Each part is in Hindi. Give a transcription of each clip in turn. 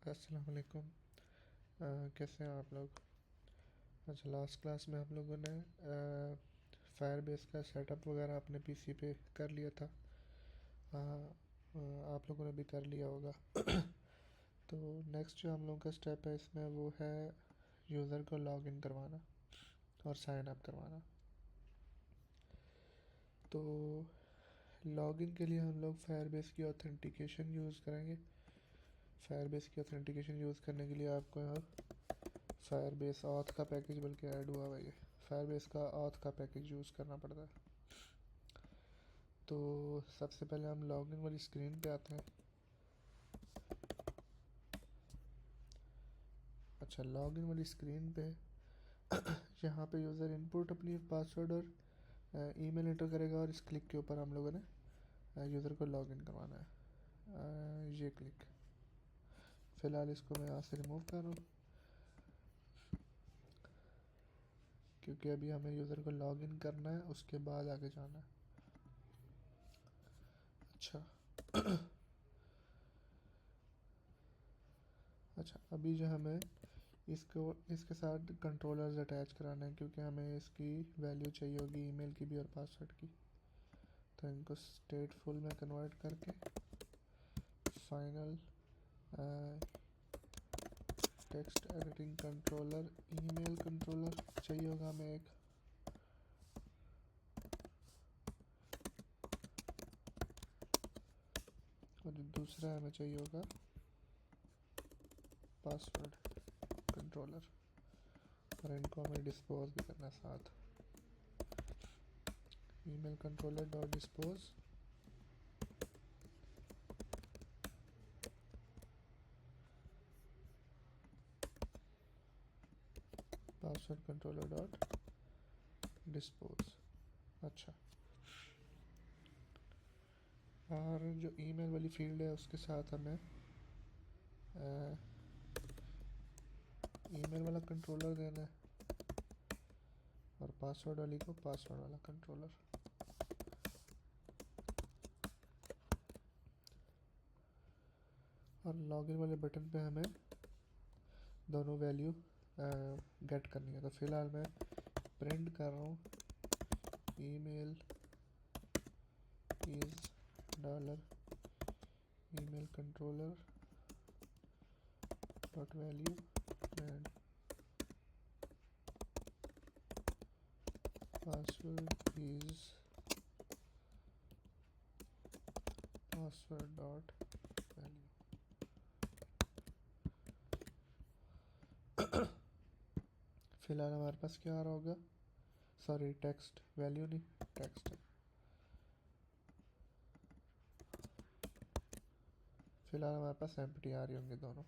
अस्सलाम वालेकुम। कैसे हैं आप लोग? अच्छा, लास्ट क्लास में हम लोगों ने फायर बेस का सेटअप वगैरह अपने पीसी पे कर लिया था। आप लोगों ने भी कर लिया होगा। तो नेक्स्ट जो हम लोगों का स्टेप है इसमें वो है यूज़र को लॉग इन करवाना और साइन अप करवाना। तो लॉगिन के लिए हम लोग फायरबेस की ऑथेंटिकेशन यूज़ करेंगे। फायरबेस की ऑथेंटिकेशन यूज़ करने के लिए आपको यहाँ फायरबेस ऑथ का पैकेज बल्कि ऐड हुआ हुआ है। फायरबेस का ऑथ का पैकेज यूज़ करना पड़ता है। तो सबसे पहले हम लॉगिन वाली स्क्रीन पे आते हैं। अच्छा, लॉगिन वाली स्क्रीन पे यहाँ पे यूज़र इनपुट अपनी पासवर्ड और ईमेल एंटर करेगा और इस क्लिक के ऊपर हम लोगों ने यूज़र को लॉगिन करवाना है। ये क्लिक, फ़िलहाल इसको मैं यहाँ से रिमूव कर रहा हूँ क्योंकि अभी हमें यूज़र को लॉगिन करना है, उसके बाद आगे जाना है। अच्छा अच्छा, अभी जो हमें इसके साथ कंट्रोलर्स अटैच कराना है क्योंकि हमें इसकी वैल्यू चाहिए होगी ईमेल की भी और पासवर्ड की। तो इनको स्टेटफुल में कन्वर्ट करके final text editing controller email controller चाहिए होगा हमें एक। और दूसरा हमें चाहिए होगा पासवर्ड कंट्रोलर, और इनको हमें डिस्पोज भी करना है साथ। Email controller dot dispose password controller dot dispose. अच्छा, और जो ईमेल वाली फील्ड है उसके साथ हमें ईमेल वाला कंट्रोलर देना है और पासवर्ड वाली को पासवर्ड वाला कंट्रोलर। और लॉगिन वाले बटन पे हमें दोनों वैल्यू गेट करनी है। तो फिलहाल मैं प्रिंट कर रहा हूँ email is dollar email controller dot value and password is password dot value. फिलहाल हमारे पास क्या आ रहा होगा? सॉरी, टेक्स्ट, वैल्यू नहीं, टेक्स्ट है। फिलहाल हमारे पास एम्प्टी आ रही होंगे दोनों।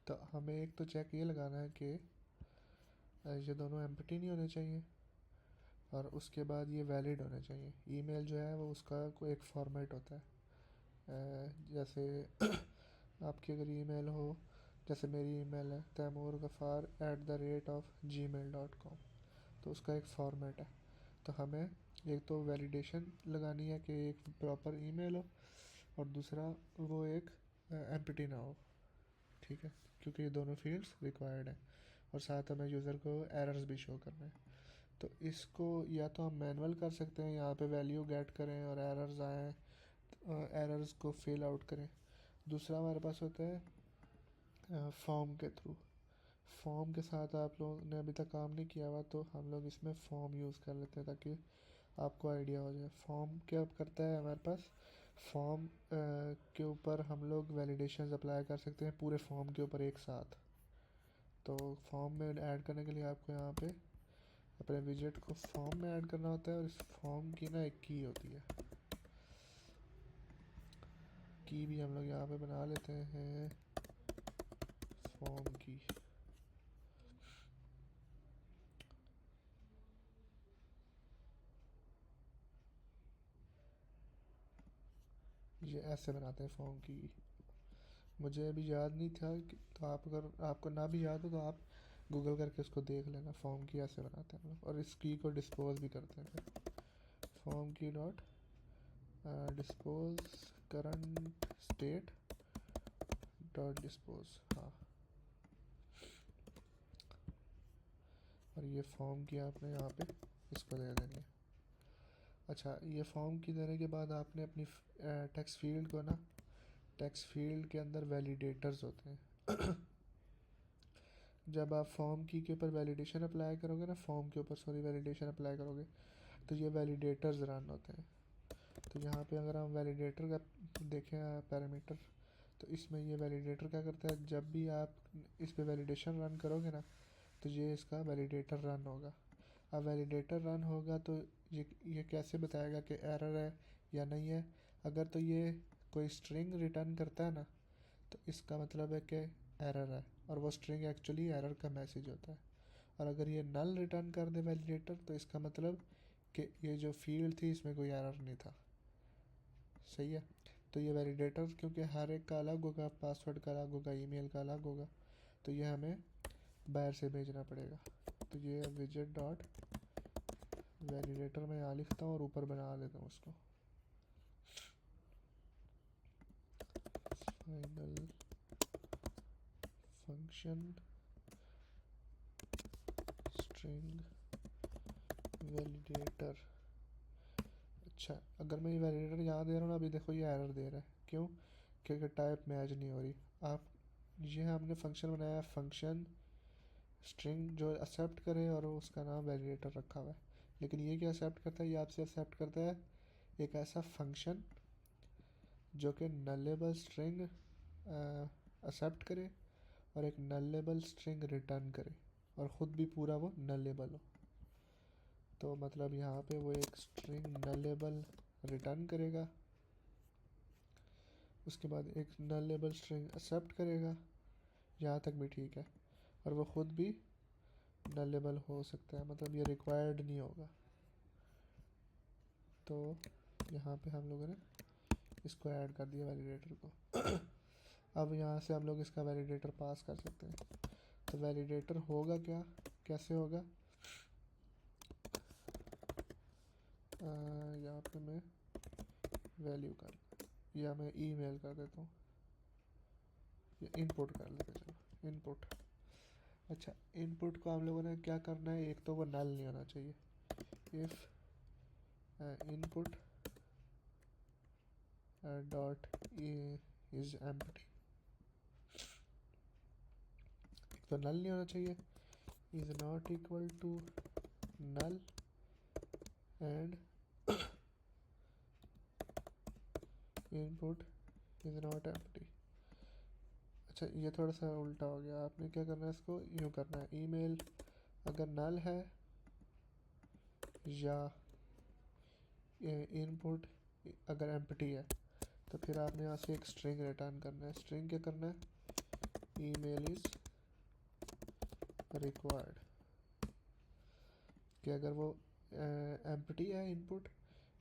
तो हमें एक तो चेक ये लगाना है कि ये दोनों एम्प्टी नहीं होने चाहिए और उसके बाद ये वैलिड होने चाहिए। ईमेल जो है वो उसका कोई एक फॉर्मेट होता है। जैसे आपकी अगर ईमेल हो, जैसे मेरी ईमेल है taimoorghaffar@gmail.com, तो उसका एक फॉर्मेट है। तो हमें एक तो वैलिडेशन लगानी है कि एक प्रॉपर ईमेल हो और दूसरा वो एक एम्प्टी ना हो। ठीक है, क्योंकि ये दोनों फील्ड्स रिक्वायर्ड हैं और साथ हमें यूज़र को एरर्स भी शो करने हैं। तो इसको या तो हम मैनुअल कर सकते हैं, यहाँ पे वैल्यू गेट करें और एरर्स आए, एरर्स को फिल आउट करें। दूसरा हमारे पास होता है फॉर्म के थ्रू। फॉर्म के साथ आप लोगों ने अभी तक काम नहीं किया हुआ तो हम लोग इसमें फॉर्म यूज़ कर लेते हैं ताकि आपको आइडिया हो जाए। फॉर्म क्या करता है हमारे पास? फॉर्म के ऊपर हम लोग वैलिडेशंस अप्लाई कर सकते हैं पूरे फॉर्म के ऊपर एक साथ। तो फॉर्म में ऐड करने के लिए आपको यहाँ पे अपने विजेट को फॉर्म में ऐड करना होता है और इस फॉर्म की ना एक की होती है। की भी हम लोग यहाँ पे बना लेते हैं फॉर्म की। ये ऐसे बनाते हैं फॉर्म की। मुझे अभी याद नहीं था कि, तो आप अगर आपको ना भी याद हो तो आप गूगल करके उसको देख लेना। फॉर्म की ऐसे बनाते हैं हम लोग और इस की को डिस्पोज भी करते हैं फिर। फॉर्म की dot dispose current state dot dispose, हाँ। और ये फॉर्म की आपने यहाँ पे इसको दे देंगे। अच्छा, ये फॉर्म की देने के बाद आपने अपनी टेक्स्ट फील्ड को ना, टेक्स्ट फील्ड के अंदर वैलिडेटर्स होते हैं। जब आप फॉर्म की के ऊपर वैलिडेशन अप्लाई करोगे ना, फॉर्म के ऊपर सॉरी वैलिडेशन अप्लाई करोगे, तो ये वैलिडेटर्स रन होते हैं। तो यहाँ पे अगर हम वैलिडेटर का देखें पैरामीटर, तो इसमें ये वैलिडेटर क्या करता है, जब भी आप इस पे वैलिडेशन रन करोगे ना, तो ये इसका वैलिडेटर रन होगा। अब वैलिडेटर रन होगा तो ये कैसे बताएगा कि एरर है या नहीं है। अगर तो ये कोई स्ट्रिंग रिटर्न करता है ना, तो इसका मतलब है कि एरर है, और वो स्ट्रिंग एक्चुअली एरर का मैसेज होता है। और अगर ये नल रिटर्न कर दे वैलिडेटर, तो इसका मतलब कि ये जो फील्ड थी इसमें कोई एरर नहीं था। सही है। तो ये वैलिडेटर क्योंकि हर एक का अलग होगा, पासवर्ड का अलग होगा, ईमेल का अलग होगा, तो ये हमें बाहर से भेजना पड़ेगा। तो ये विजेट डॉट वैलिडेटर में यहाँ लिखता हूँ और ऊपर बना देता हूँ उसको फाइनल फंक्शन स्ट्रिंग वैलिडेटर। अच्छा, अगर मैं ये वैलिडेटर यहाँ दे रहा हूँ ना, अभी देखो ये एरर दे रहा है, क्यों? क्योंकि टाइप मैच नहीं हो रही। आप ये हमने फंक्शन बनाया है, फंक्शन स्ट्रिंग जो एक्सेप्ट करे, और उसका नाम वैलिडेटर रखा हुआ है। लेकिन ये क्या एक्सेप्ट करता है, ये आपसे एक्सेप्ट करता है एक ऐसा फंक्शन जो कि नलेबल स्ट्रिंग एक्सेप्ट करे और एक नलेबल स्ट्रिंग रिटर्न करे, और ख़ुद भी पूरा वो नलेबल हो। तो मतलब यहाँ पे वो एक स्ट्रिंग नलेबल रिटर्न करेगा, उसके बाद एक नलेबल स्ट्रिंग एक्सेप्ट करेगा, यहाँ तक भी ठीक है। और वो ख़ुद भी नलेबल हो सकता है, मतलब ये रिक्वायर्ड नहीं होगा। तो यहाँ पे हम लोगों ने इसको ऐड कर दिया वैलिडेटर को। अब यहाँ से हम लोग इसका वैलिडेटर पास कर सकते हैं। तो वैलिडेटर होगा क्या, कैसे होगा, यहाँ पे मैं वैल्यू कर, या मैं ईमेल कर देता हूँ, या इनपुट कर लेते, चलो इनपुट। अच्छा, इनपुट को हम लोगों ने क्या करना है, एक तो वो नल नहीं होना चाहिए, if input dot is empty, एक तो नल नहीं होना चाहिए, is not equal to null, and input is not empty. अच्छा, ये थोड़ा सा उल्टा हो गया, आपने क्या करना है, इसको यूँ करना है, ईमेल अगर नल है या इनपुट अगर एम्प्टी है, तो फिर आपने यहाँ से एक स्ट्रिंग रिटर्न करना है। स्ट्रिंग क्या करना है, ईमेल इज़ रिक्वायर्ड, कि अगर वो एम्प्टी है इनपुट,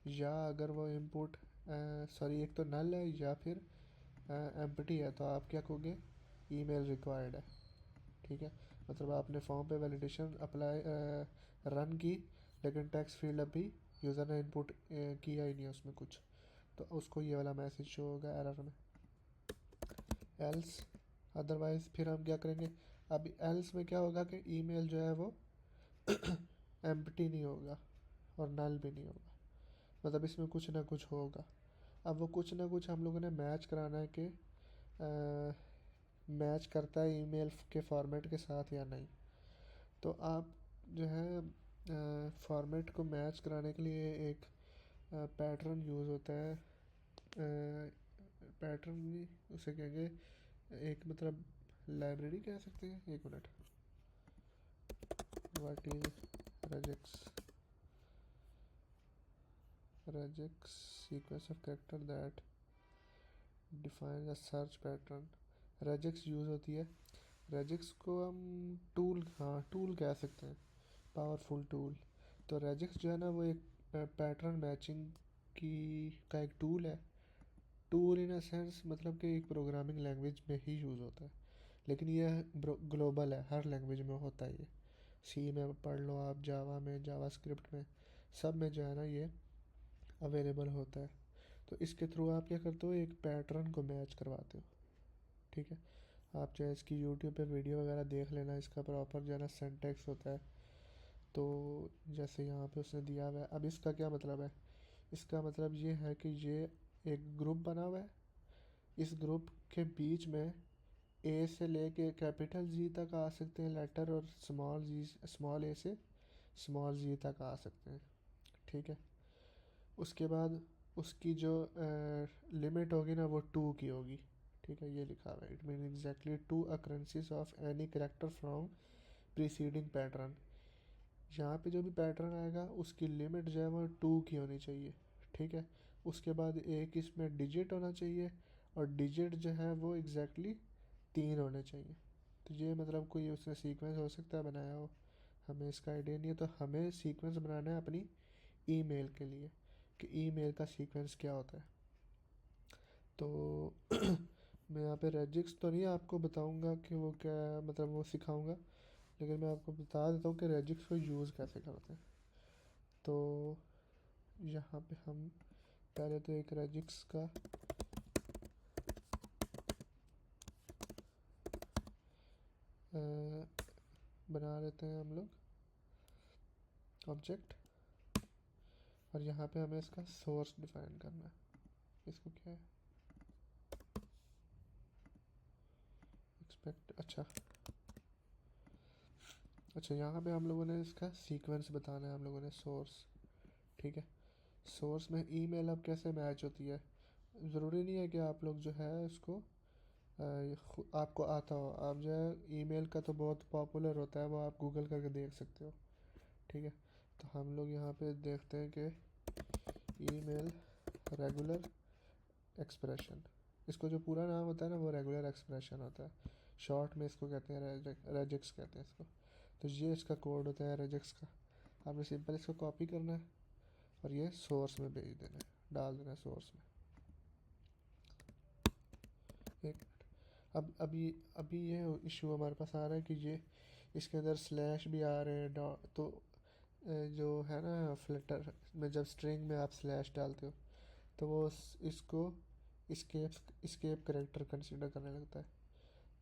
या अगर वो इनपुट सॉरी एक तो नल है या फिर एम्प्टी है, तो आप क्या कहोगे, ईमेल रिक्वायर्ड है। ठीक है, मतलब आपने फॉर्म पे वैलिडेशन अप्लाई रन की, लेकिन टेक्स्ट फील्ड अभी यूज़र ने इनपुट किया ही नहीं है उसमें कुछ, तो उसको ये वाला मैसेज शो होगा एरर में। एल्स अदरवाइज़ फिर हम क्या करेंगे, अब एल्स में क्या होगा कि ईमेल जो है वो एम्प्टी नहीं होगा और नल भी नहीं होगा, मतलब इसमें कुछ ना कुछ होगा। अब वो कुछ ना कुछ हम लोगों ने मैच कराना है कि मैच करता है ईमेल के फॉर्मेट के साथ या नहीं। तो आप जो है फॉर्मेट को मैच कराने के लिए एक पैटर्न यूज़ होता है, पैटर्न नहीं उसे कहेंगे, एक मतलब लाइब्रेरी कह सकते हैं, एक minute, what is regex regex sequence of character that defines a search pattern। regex use होती है, regex को हम टूल, हाँ टूल कह सकते हैं, पावरफुल टूल। तो regex जो है ना, वो एक पैटर्न मैचिंग की का एक टूल है। टूल इन अ सेंस मतलब कि एक प्रोग्रामिंग लैंग्वेज में ही यूज़ होता है, लेकिन यह ग्लोबल है, हर लैंग्वेज में होता है। ये सी में पढ़ लो आप, जावा में, जावा स्क्रिप्ट में, सब में जो है ना ये अवेलेबल होता है। तो इसके थ्रू आप क्या करते हो, एक पैटर्न को मैच करवाते हो। ठीक है, आप चाहे इसकी यूट्यूब पे वीडियो वगैरह देख लेना, इसका प्रॉपर जो है ना सिंटैक्स होता है। तो जैसे यहाँ पे उसने दिया हुआ है, अब इसका क्या मतलब है, इसका मतलब ये है कि ये एक ग्रुप बना हुआ है, इस ग्रुप के बीच में ए से लेके कैपिटल जी तक आ सकते हैं लेटर, और स्मॉल ए से स्मॉल जी तक आ सकते हैं। ठीक है, उसके बाद उसकी जो लिमिट होगी ना वो 2 की होगी। ठीक है, ये लिखा हुआ है, it mean exactly 2 occurrences of any character from preceding pattern. यहाँ पे जो भी पैटर्न आएगा उसकी लिमिट जो है वो 2 की होनी चाहिए। ठीक है, उसके बाद एक इसमें डिजिट होना चाहिए, और डिजिट जो है वो एग्जैक्टली 3 होने चाहिए। तो ये मतलब कोई उसने सीक्वेंस हो सकता है बनाया हो, हमें इसका आइडिया नहीं है। तो हमें सीक्वेंस बनाना है अपनी ईमेल के लिए, कि ईमेल का सीक्वेंस क्या होता है। तो मैं यहाँ पे रेजिक्स तो नहीं आपको बताऊँगा कि वो क्या, मतलब वो सिखाऊँगा, लेकिन मैं आपको बता देता हूँ कि रेजिक्स को यूज़ कैसे करते हैं। तो यहाँ पे हम पहले तो एक रेजिक्स का बना लेते हैं हम लोग ऑब्जेक्ट, और यहाँ पे हमें इसका सोर्स डिफाइन करना है। इसको क्या है, एक्सपेक्ट, अच्छा अच्छा, यहाँ पे हम लोगों ने इसका सीक्वेंस बताना है हम लोगों ने, सोर्स। ठीक है, सोर्स में ईमेल अब कैसे मैच होती है, ज़रूरी नहीं है कि आप लोग जो है उसको आपको आता हो। आप जो है ईमेल का तो बहुत पॉपुलर होता है, वो आप गूगल करके देख सकते हो। ठीक है, तो हम लोग यहाँ पे देखते हैं कि ईमेल रेगुलर एक्सप्रेशन, इसको जो पूरा नाम होता है ना वो रेगुलर एक्सप्रेशन होता है, शॉर्ट में इसको कहते हैं रेजिक्स कहते हैं इसको। तो ये इसका कोड होता है रेजिक्स का। आपने सिंपल इसको कॉपी करना है और ये सोर्स में भेज देना है, डाल देना है सोर्स में। एक अभी ये इशू हमारे पास आ रहा है कि ये इसके अंदर स्लैश भी आ रहे हैं, तो जो है ना फ्लटर में जब स्ट्रिंग में आप स्लैश डालते हो तो वो इसको स्केप करेक्टर कंसीडर करने लगता है।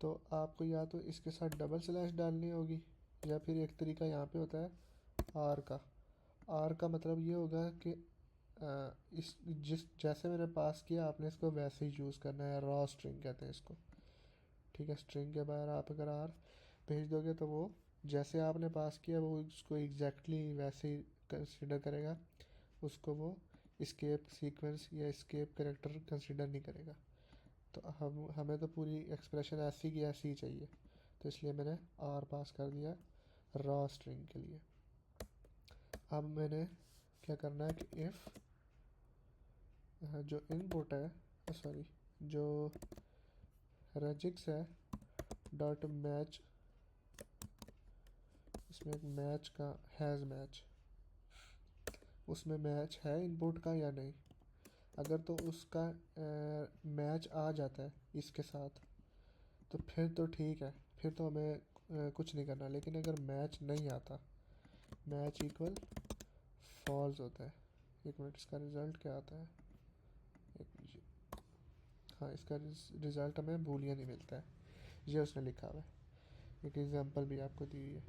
तो आपको या तो इसके साथ डबल स्लैश डालनी होगी, या फिर एक तरीका यहाँ पे होता है आर का। आर का मतलब ये होगा कि इस जिस जैसे मैंने पास किया आपने इसको वैसे ही यूज़ करना है, रॉ स्ट्रिंग कहते हैं इसको। ठीक है, स्ट्रिंग के बाहर आप अगर आर भेज दोगे तो वो जैसे आपने पास किया वो उसको एग्जैक्टली वैसे ही कंसिडर करेगा, उसको वो स्केप सीक्वेंस या स्केप करेक्टर कंसिडर नहीं करेगा। तो हमें तो पूरी एक्सप्रेशन ऐसी की ऐसी ही चाहिए, तो इसलिए मैंने आर पास कर दिया रॉ स्ट्रिंग के लिए। अब मैंने क्या करना है कि इफ़ जो इनपुट है, सॉरी जो रेजिक्स है डॉट मैच, इसमें एक मैच का हैज़ मैच, उसमें मैच है इनपुट का या नहीं। अगर तो उसका मैच आ जाता है इसके साथ तो फिर तो ठीक है, फिर तो हमें कुछ नहीं करना। लेकिन अगर मैच नहीं आता, मैच इक्वल फॉल्स होता है। एक मिनट, इसका रिज़ल्ट क्या आता है, एक मिनट, हाँ इसका रिज़ल्ट हमें बूलियन ही मिलता है, ये उसने लिखा हुआ है। एक एग्जांपल भी आपको दी है।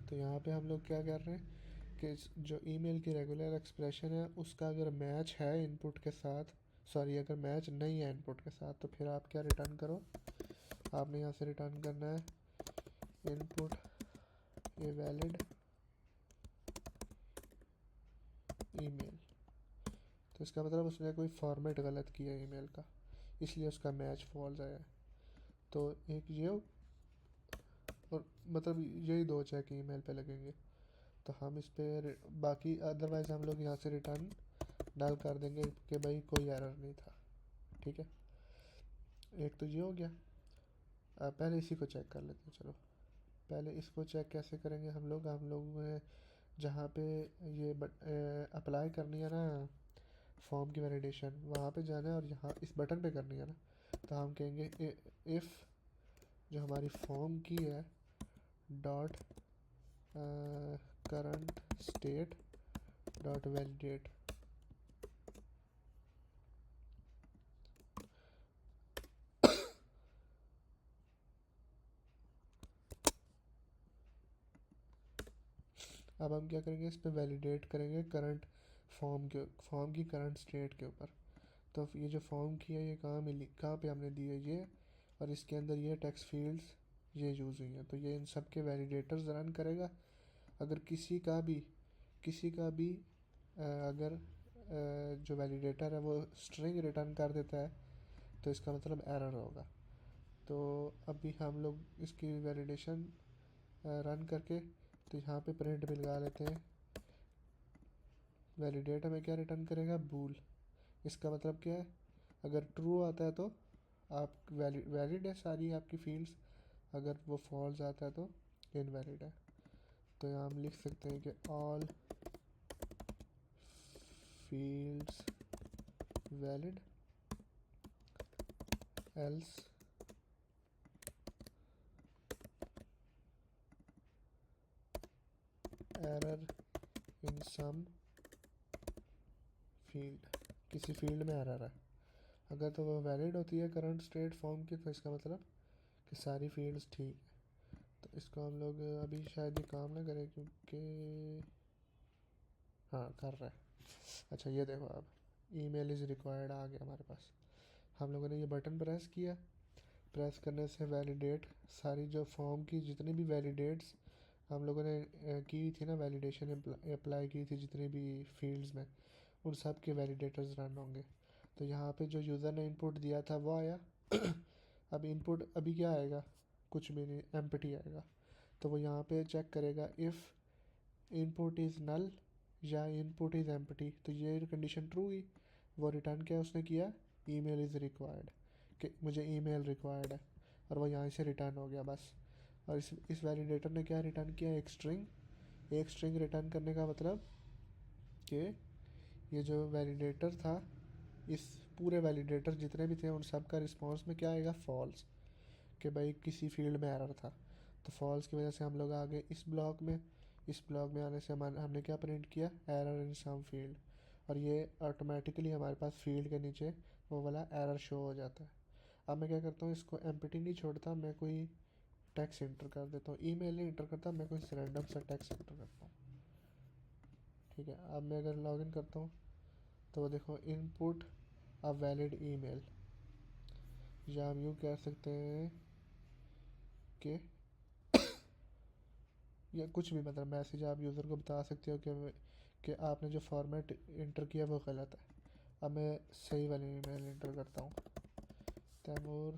तो यहाँ पे हम लोग क्या कर रहे हैं कि जो ईमेल की रेगुलर एक्सप्रेशन है उसका अगर मैच है इनपुट के साथ, सॉरी अगर मैच नहीं है इनपुट के साथ, तो फिर आप क्या रिटर्न करो, आपने यहाँ से रिटर्न करना है इनपुट ए वैलिड ईमेल। तो इसका मतलब उसने कोई फॉर्मेट गलत किया ईमेल का, इसलिए उसका मैच फॉल्स आया है। तो एक ये, और मतलब यही दो चेक ईमेल पे लगेंगे। तो हम इस पर बाकी अदरवाइज़ हम लोग यहाँ से रिटर्न डाल कर देंगे कि भाई कोई एरर नहीं था। ठीक है, एक तो ये हो गया। पहले इसी को चेक कर लेते हैं, चलो पहले इसको चेक कैसे करेंगे हम लोग जहाँ पे ये अप्लाई करनी है ना फॉर्म की वैलिडेशन, वहाँ पे जाना है और यहाँ इस बटन पे करनी है ना। तो हम कहेंगे इफ़ जो हमारी फॉर्म की है dot current state dot validate, अब हम क्या करेंगे, इस पर वैलिडेट करेंगे करंट फॉर्म की करंट स्टेट के ऊपर। तो ये जो फॉर्म की है ये कहाँ मिली, कहाँ पे हमने दी है ये, और इसके अंदर ये टेक्स्ट फील्ड्स ये यूज़ हुई हैं, तो ये इन सब के वैलिडेटर्स रन करेगा। अगर किसी का भी अगर जो वैलिडेटर है वो स्ट्रिंग रिटर्न कर देता है तो इसका मतलब एरर होगा। तो अभी हम लोग इसकी वैलिडेशन रन करके तो यहाँ पे प्रिंट में लगा लेते हैं। वैलिडेट हमें क्या रिटर्न करेगा, बूल। इसका मतलब क्या है, अगर ट्रू आता है तो आप वैलिड है सारी आपकी फील्ड्स, अगर वो फॉल्स आता है तो इनवैलिड है। तो यहाँ हम लिख सकते हैं कि all fields valid else error in some field, किसी फील्ड में एरर है। अगर तो वो वैलिड होती है करंट स्टेट फॉर्म की तो इसका मतलब कि सारी फील्ड्स ठीक है। तो इसको हम लोग अभी शायद ये काम ना करें क्योंकि हाँ कर रहा है। अच्छा ये देखो, अब ईमेल इज़ रिक्वायर्ड आ गया हमारे पास। हम लोगों ने ये बटन प्रेस किया, प्रेस करने से वैलिडेट सारी जो फॉर्म की जितनी भी वैलिडेट्स हम लोगों ने की थी ना, वैलिडेशन अप्लाई की थी जितनी भी फील्ड्स में, उन सब के वैलिडेटर्स रन होंगे। तो यहाँ पे जो यूज़र ने इनपुट दिया था वो आया। अब इनपुट अभी क्या आएगा, कुछ भी नहीं, एम्प्टी आएगा। तो वो यहाँ पे चेक करेगा इफ़ इनपुट इज़ नल या इनपुट इज़ एम्प्टी, तो ये कंडीशन ट्रू हुई। वो रिटर्न क्या उसने किया, ईमेल इज़ रिक्वायर्ड, कि मुझे ईमेल रिक्वायर्ड है, और वो यहाँ से रिटर्न हो गया बस। और इस वैलिडेटर ने क्या रिटर्न किया, एक स्ट्रिंग रिटर्न करने का मतलब कि ये जो वैलिडेटर था, इस पूरे वैलिडेटर जितने भी थे उन सब का रिस्पॉन्स में क्या आएगा, फॉल्स, कि भाई किसी फील्ड में एरर था। तो फॉल्स की वजह से हम लोग आ गए इस ब्लॉक में। इस ब्लॉक में आने से हमने क्या प्रिंट किया, एरर इन सम फील्ड, और ये ऑटोमेटिकली हमारे पास फील्ड के नीचे वो वाला एरर शो हो जाता है। अब मैं क्या करता हूँ, इसको एम्प्टी नहीं छोड़ता, मैं कोई टेक्स्ट इंटर कर देता हूँ, ईमेल नहीं इंटर करता, मैं कोई रैंडम सा टेक्स्ट इंटर करता हूँ। ठीक है, अब मैं अगर लॉगिन करता हूँ तो देखो इनपुट अ वैलिड ईमेल, या हम यूँ कह सकते हैं कि या कुछ भी मतलब मैसेज आप यूज़र को बता सकते हो कि आपने जो फॉर्मेट इंटर किया वो गलत है। अब मैं सही वाली ईमेल इंटर करता हूँ, तैमूर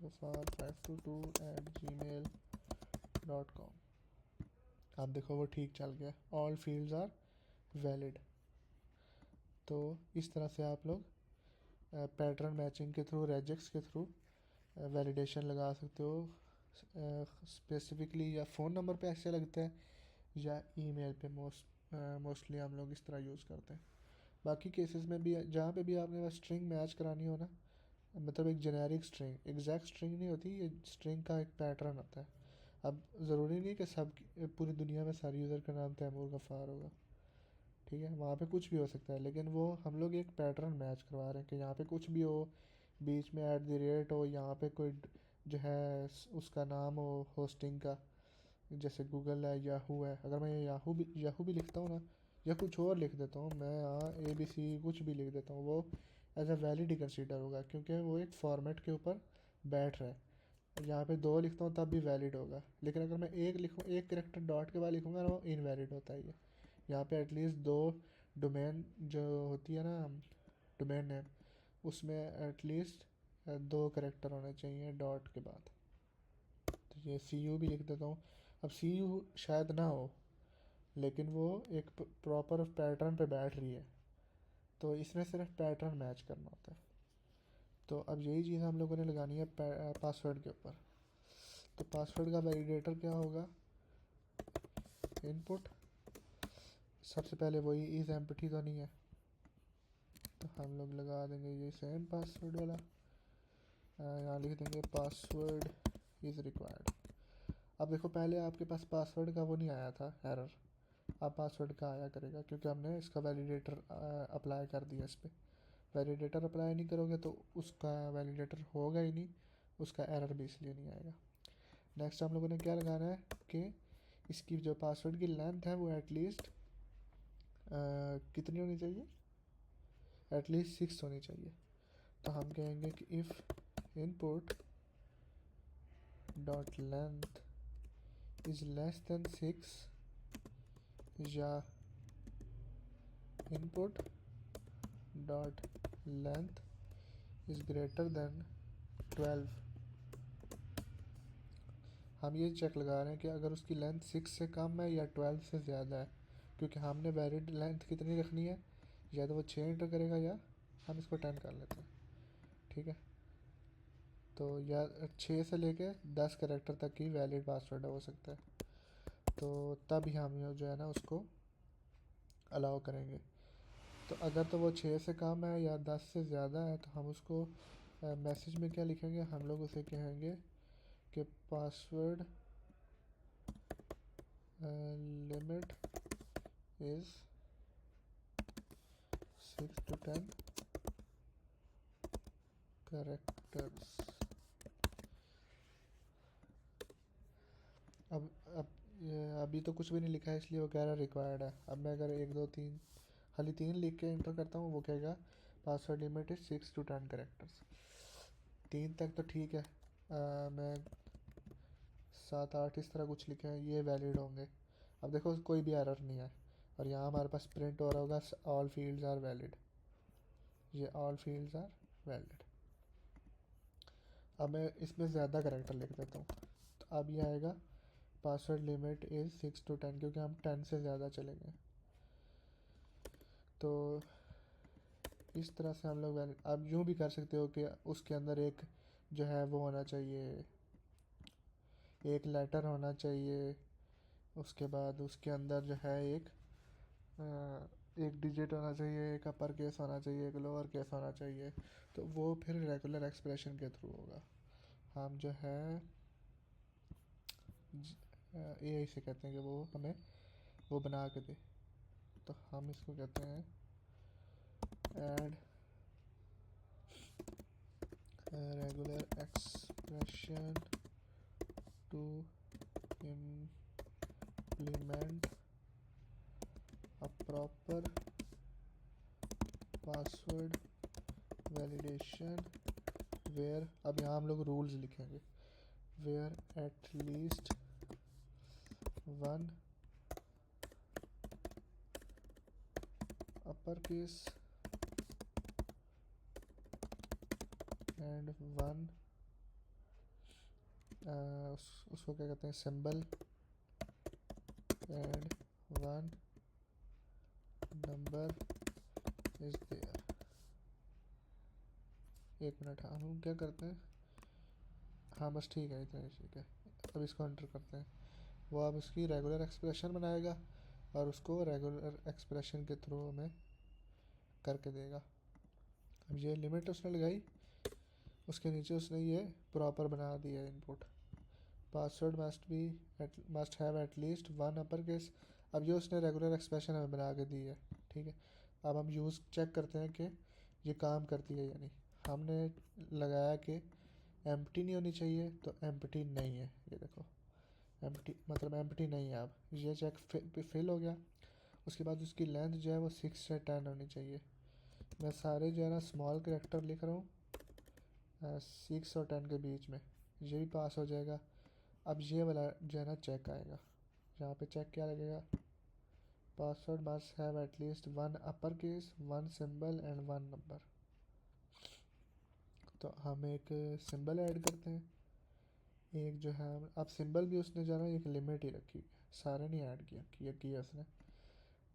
गफ़ार 522@gmail.com। अब देखो वो ठीक चल गया, ऑल फील्ड्स आर वैलिड। तो इस तरह से आप लोग पैटर्न मैचिंग के थ्रू, रेजेक्स के थ्रू वैलिडेशन लगा सकते हो। स्पेसिफिकली या फ़ोन नंबर पे ऐसे लगता है, या ईमेल पे मोस्टली हम लोग इस तरह यूज़ करते हैं। बाकी केसेस में भी जहाँ पे भी आपने बस स्ट्रिंग मैच करानी हो ना, मतलब एक जेनेरिक स्ट्रिंग, एग्जैक्ट स्ट्रिंग नहीं होती, ये स्ट्रिंग का एक पैटर्न होता है। अब ज़रूरी नहीं कि सब पूरी दुनिया में सारे यूज़र का नाम तैमूर गफ़ार होगा, ठीक है, वहाँ पे कुछ भी हो सकता है, लेकिन वो हम लोग एक पैटर्न मैच करवा रहे हैं कि यहाँ पे कुछ भी हो, बीच में एट द रेट हो, यहाँ पे कोई जो है उसका नाम हो होस्टिंग का, जैसे गूगल है, याहू है, अगर मैं याहू भी लिखता हूँ ना, या कुछ और लिख देता हूँ मैं यहाँ ABC कुछ भी लिख देता हूँ, वो एज अ वैलिड ही कंसीडर होगा क्योंकि वो एक फॉर्मेट के ऊपर बैठ रहा है। यहाँ पे दो लिखता हूँ तब भी वैलिड होगा, लेकिन अगर मैं एक लिखूँ, एक करेक्टर डॉट के बाद लिखूँगा ना, वो इनवैलिड होता है। ये यहाँ पे एटलीस्ट दो डोमेन जो होती है ना, डोमेन नेम, उसमें एटलीस्ट दो करेक्टर होने चाहिए डॉट के बाद। तो ये CU भी लिख देता हूँ। अब CU शायद ना हो, लेकिन वो एक प्रॉपर पैटर्न पे बैठ रही है, तो इसमें सिर्फ पैटर्न मैच करना होता है। तो अब यही चीज़ हम लोगों ने लगानी है पासवर्ड के ऊपर। तो पासवर्ड का वैलिडेटर क्या होगा, इनपुट, सबसे पहले वही इज़ एम्प्टी तो नहीं है, तो हम लोग लगा देंगे ये सेम पासवर्ड वाला, यहाँ लिख देंगे पासवर्ड इज़ रिक्वायर्ड। अब देखो पहले आपके पास पासवर्ड का वो नहीं आया था एरर, अब पासवर्ड का आया करेगा क्योंकि हमने इसका वैलिडेटर अप्लाई कर दिया इस पर। वैलिडेटर अप्लाई नहीं करोगे तो उसका वैलिडेटर होगा ही नहीं, उसका एरर भी इसलिए नहीं आएगा। नेक्स्ट हम लोगों ने क्या लगाना है कि इसकी जो पासवर्ड की लेंथ है वो एटलीस्ट कितनी होनी चाहिए, एटलीस्ट 6 होनी चाहिए। तो हम कहेंगे कि if input dot length is less than 6 या input dot length is greater than 12। हम ये चेक लगा रहे हैं कि अगर उसकी लेंथ 6 से कम है या 12 से ज़्यादा है, क्योंकि हमने वैलिड लेंथ कितनी रखनी है, या तो वो 6 एंटर करेगा या हम इसको 10 कर लेते हैं। ठीक है, तो या 6 से लेके 10 कैरेक्टर तक की वैलिड पासवर्ड हो सकता है, तो तब ही हम जो है ना उसको अलाउ करेंगे। तो अगर तो वो 6 से कम है या 10 से ज़्यादा है तो हम उसको मैसेज में क्या लिखेंगे, हम लोग उसे कहेंगे कि password limit is 6 to 10 characters. अब अभी तो कुछ भी नहीं लिखा है इसलिए वो कह रहा है रिक्वायर्ड है। अब मैं अगर 1 2 3 खाली 3 लिख के एंटर करता हूँ, वो कहेगा password limit is 6 to 10 characters. 3 तक तो ठीक है, मैं 7 8 इस तरह कुछ लिखे हैं, ये वैलिड होंगे। अब देखो कोई भी एरर नहीं है, और यहाँ हमारे पास प्रिंट हो रहा होगा ऑल फील्ड्स आर वैलिड, ये ऑल फील्ड्स आर वैलिड। अब मैं इसमें ज़्यादा कैरेक्टर लिख देता हूँ, तो अब ये आएगा पासवर्ड लिमिट इज़ 6 to 10, क्योंकि हम 10 से ज़्यादा चलेंगे। तो इस तरह से हम लोग वैलिड। अब यूँ भी कर सकते हो कि उसके अंदर एक जो है वो होना चाहिए, एक लेटर होना चाहिए, उसके बाद उसके अंदर जो है एक डिजिट होना चाहिए, एक अपर केस होना चाहिए, एक लोअर केस होना चाहिए। तो वो फिर रेगुलर एक्सप्रेशन के थ्रू होगा। हम जो है AI से कहते हैं कि वो हमें वो बना के दे, तो हम इसको कहते हैं add regular expression to implement a proper password validation where. अब यहाँ हम लोग रूल्स लिखेंगे, where at least one upper case and one उसको क्या कहते हैं symbol and one number is there. एक मिनट, हम क्या करते हैं, हाँ बस ठीक है, इतना ही ठीक है। अब इसको एंटर करते हैं, वो अब इसकी रेगुलर एक्सप्रेशन बनाएगा और उसको रेगुलर एक्सप्रेशन के थ्रू हमें करके देगा। अब ये लिमिट उसने लगाई, उसके नीचे उसने ये प्रॉपर बना दिया input, password must have eight least one upper case. अब ये उसने रेगुलर एक्सप्रेशन हमें बना के दी है। ठीक है, अब हम यूज़ चेक करते हैं कि ये काम करती है या नहीं। हमने लगाया कि एम्प्टी नहीं होनी चाहिए, तो एम्प्टी नहीं है, ये देखो एम्प्टी मतलब एम्प्टी नहीं है। अब ये चेक फिल हो गया। उसके बाद उसकी लेंथ जो है वो 6 से 10 होनी चाहिए। मैं सारे जो है ना स्मॉल करेक्टर लिख रहा हूँ 6 और 10 के बीच में, ये भी पास हो जाएगा। अब ये वाला जो है ना चेक आएगा, यहाँ पे चेक क्या लगेगा, password must have eight least one upper case one symbol and one number. तो हम एक सिंबल ऐड करते हैं, एक जो है अब सिंबल भी उसने जो है ना एक लिमिट ही रखी, सारे नहीं ऐड किया उसने।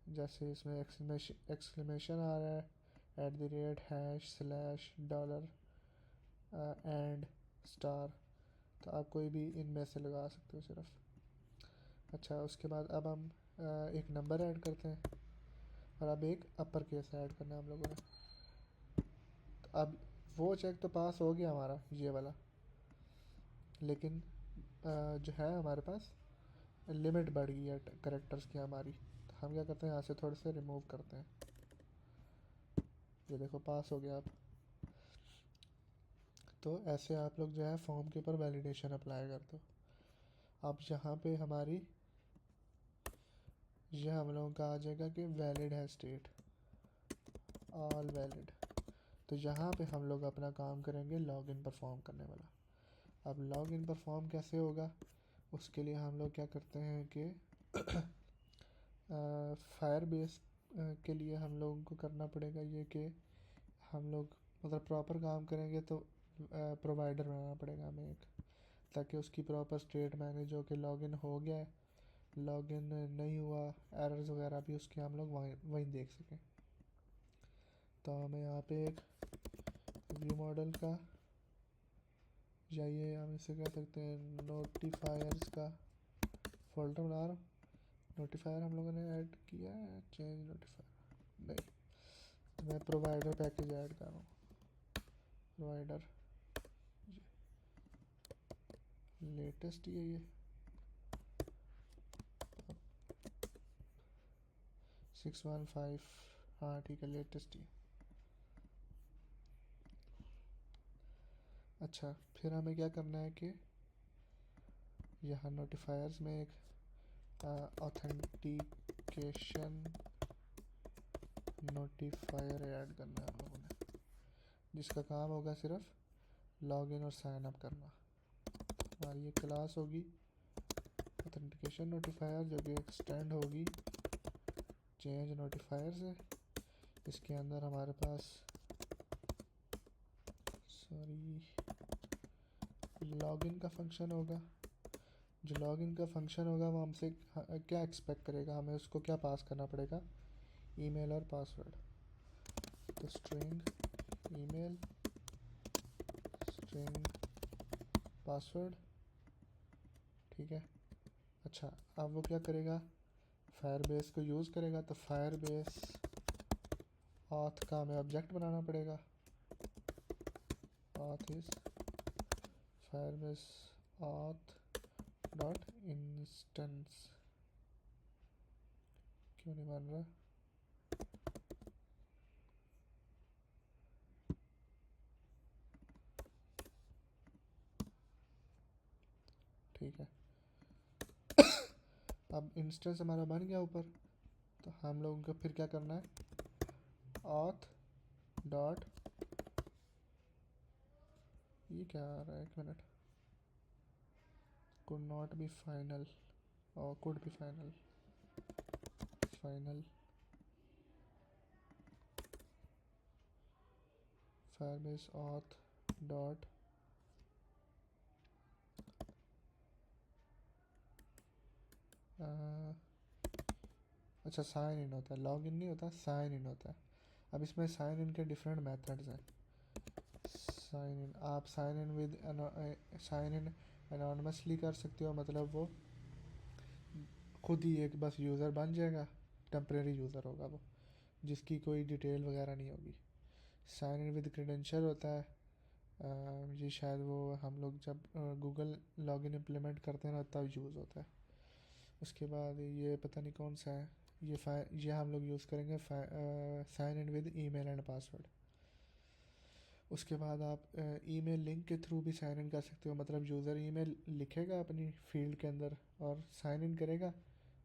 जैसे इसमें एक्सक्लेमेशन आ रहा है, at the rate hash slash dollar and star, तो आप कोई भी इनमें से लगा सकते हो सिर्फ। अच्छा, उसके बाद अब हम एक नंबर ऐड करते हैं, और अब एक अपर केस ऐड करना है हम लोगों ने। तो अब वो चेक तो पास हो गया हमारा ये वाला, लेकिन जो है हमारे पास लिमिट बढ़ गई है करेक्टर्स की हमारी। तो हम क्या करते हैं, यहाँ से थोड़े से रिमूव करते हैं, ये देखो पास हो गया अब। तो ऐसे आप लोग जो है फॉर्म के ऊपर वैलिडेशन अप्लाई करते हो। अब यहाँ पे हमारी ये हम लोगों का आ जाएगा कि वैलिड है स्टेट, ऑल वैलिड। तो यहाँ पे हम लोग अपना काम करेंगे लॉगिन परफॉर्म करने वाला। अब लॉगिन परफॉर्म कैसे होगा, उसके लिए हम लोग क्या करते हैं कि फायरबेस के लिए हम लोगों को करना पड़ेगा ये कि हम लोग मतलब प्रॉपर काम करेंगे तो प्रोवाइडर बनाना पड़ेगा हमें एक, ताकि उसकी प्रॉपर स्टेट मैनेज हो के लॉगिन हो गया है, लॉगिन नहीं हुआ, एरर्स वगैरह भी उसके हम लोग वहीं वहीं देख सकें। तो हमें यहाँ पे एक व्यू मॉडल का, या ये हम इसे कह सकते हैं नोटिफायर्स का फोल्डर बना रहा हूँ। नोटिफायर हम लोगों ने ऐड किया है, चेंज नोटिफायर नहीं, तो मैं प्रोवाइडर पैकेज ऐड कर रहा हूँ। प्रोवाइडर लेटेस्ट ही है ये, 615, हाँ ठीक है लेटेस्ट ही। अच्छा, फिर हमें क्या करना है कि यहाँ नोटिफायर्स में एक ऑथेंटिकेशन नोटिफायर ऐड करना है हम लोगों ने, जिसका काम होगा सिर्फ लॉगिन और साइन अप करना। हमारी ये क्लास होगी ऑथेंटिकेशन नोटिफायर, जो कि एक्सटेंड होगी चेंज नोटिफायर से। इसके अंदर हमारे पास लॉगिन का फंक्शन होगा। जो लॉगिन का फंक्शन होगा वो हमसे क्या एक्सपेक्ट करेगा, हमें उसको क्या पास करना पड़ेगा, ईमेल और पासवर्ड। तो स्ट्रिंग ईमेल, स्ट्रिंग पासवर्ड, ठीक है। अच्छा, अब वो क्या करेगा, फायरबेस को यूज़ करेगा। तो फायरबेस ऑथ का हमें ऑब्जेक्ट बनाना पड़ेगा। Auth is Firebase auth dot instance, क्यों नहीं बन रहा, ठीक है। अब इंस्टेंस हमारा बन गया ऊपर, तो हम लोगों को फिर क्या करना है, ऑथ डॉट, ये क्या आ रहा है, एक minute, could not be final or could be final, final firebase auth dot अच्छा साइन इन होता है, लॉग इन नहीं होता, साइन इन होता है। अब इसमें साइन इन के डिफरेंट मेथड्स हैं। साइन इन, आप sign in with sign in anonymously कर सकते हो, मतलब वो खुद ही एक बस यूज़र बन जाएगा, टेम्परेरी यूज़र होगा वो, जिसकी कोई डिटेल वगैरह नहीं होगी। साइन इन विद क्रेडेंशियल होता है, ये शायद वो हम लोग जब गूगल लॉगिन इम्प्लीमेंट करते हैं ना तब यूज़ होता है। उसके बाद ये पता नहीं कौन सा है, ये हम लोग यूज़ करेंगे sign in with email and password. उसके बाद आप ईमेल लिंक के थ्रू भी साइन इन कर सकते हो, मतलब यूज़र ईमेल लिखेगा अपनी फील्ड के अंदर और साइन इन करेगा,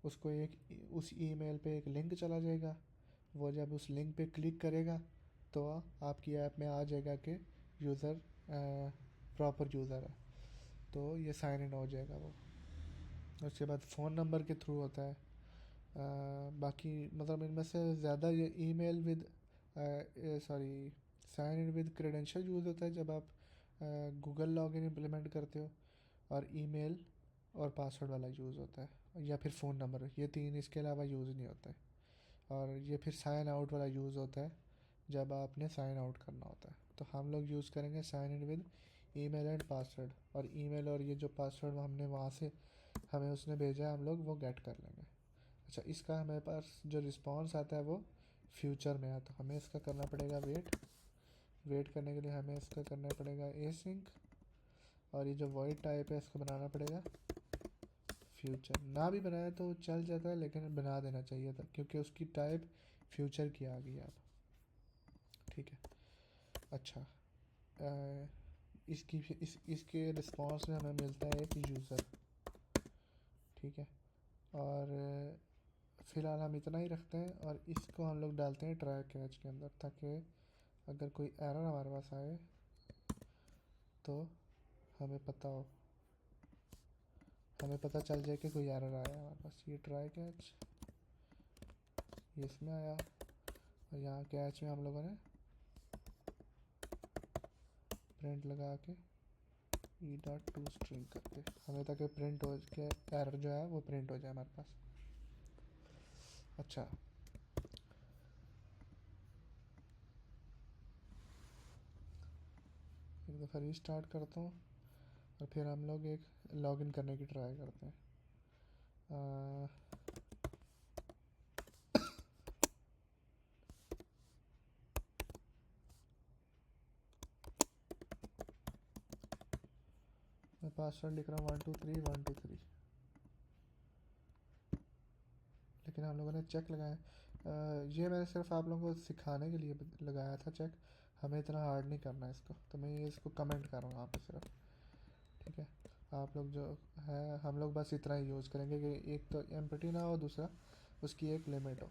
उसको एक उस ईमेल पे एक लिंक चला जाएगा, वो जब उस लिंक पे क्लिक करेगा तो आपकी ऐप में आ जाएगा कि यूज़र प्रॉपर यूज़र है, तो ये साइन इन हो जाएगा वो। उसके बाद फ़ोन नंबर के थ्रू होता है। बाकी मतलब इनमें से ज़्यादा ये email with sorry sign in with credential use होता है जब आप गूगल लॉगिन इम्प्लीमेंट करते हो, और ईमेल और पासवर्ड वाला यूज़ होता है, या फिर फ़ोन नंबर, ये तीन, इसके अलावा यूज़ नहीं होता है। और ये फिर साइन आउट वाला यूज़ होता है जब आपने साइन आउट करना होता है। तो हम लोग यूज़ करेंगे sign in with email and password, और ईमेल और ये जो पासवर्ड हमने वहाँ से हमें उसने भेजा है हम लोग वो गेट कर लेंगे। अच्छा, इसका हमारे पास जो रिस्पॉन्स आता है वो फ्यूचर में आता है, हमें इसका करना पड़ेगा वेट। वेट करने के लिए हमें इसका करना पड़ेगा एसिंक, और ये जो वॉइड टाइप है इसको बनाना पड़ेगा फ्यूचर। ना भी बनाया तो चल जाता है, लेकिन बना देना चाहिए था क्योंकि उसकी टाइप फ्यूचर की आ गई अब, ठीक है। अच्छा, इसके रिस्पॉन्स में हमें मिलता है एक यूज़र, ठीक है। और फ़िलहाल हम इतना ही रखते हैं और इसको हम लोग डालते हैं ट्राई कैच के अंदर, ताकि अगर कोई एरर हमारे पास आए तो हमें पता हो, हमें पता चल जाए कि कोई एरर आया हमारे पास। ये ट्राई कैच ये इसमें आया, और यहाँ कैच में हम लोगों ने प्रिंट लगा के e.toString करके हमें ताकि प्रिंट हो के एरर जो है वो प्रिंट हो जाए हमारे पास। अच्छा, एक दफ़ा रीस्टार्ट करता हूँ और फिर हम लोग एक लॉगिन करने की ट्राई करते हैं। मैं पासवर्ड लिख रहा हूँ 123 123, लेकिन हम लोगों ने चेक लगाया। ये मैंने सिर्फ आप लोगों को सिखाने के लिए लगाया था चेक, हमें इतना हार्ड नहीं करना है इसको, तो मैं ये इसको कमेंट कर रहा हूँ यहाँ पे सिर्फ। ठीक है, आप लोग जो है हम लोग बस इतना ही यूज़ करेंगे कि एक तो एम्प्टी ना हो, दूसरा उसकी एक लिमिट हो।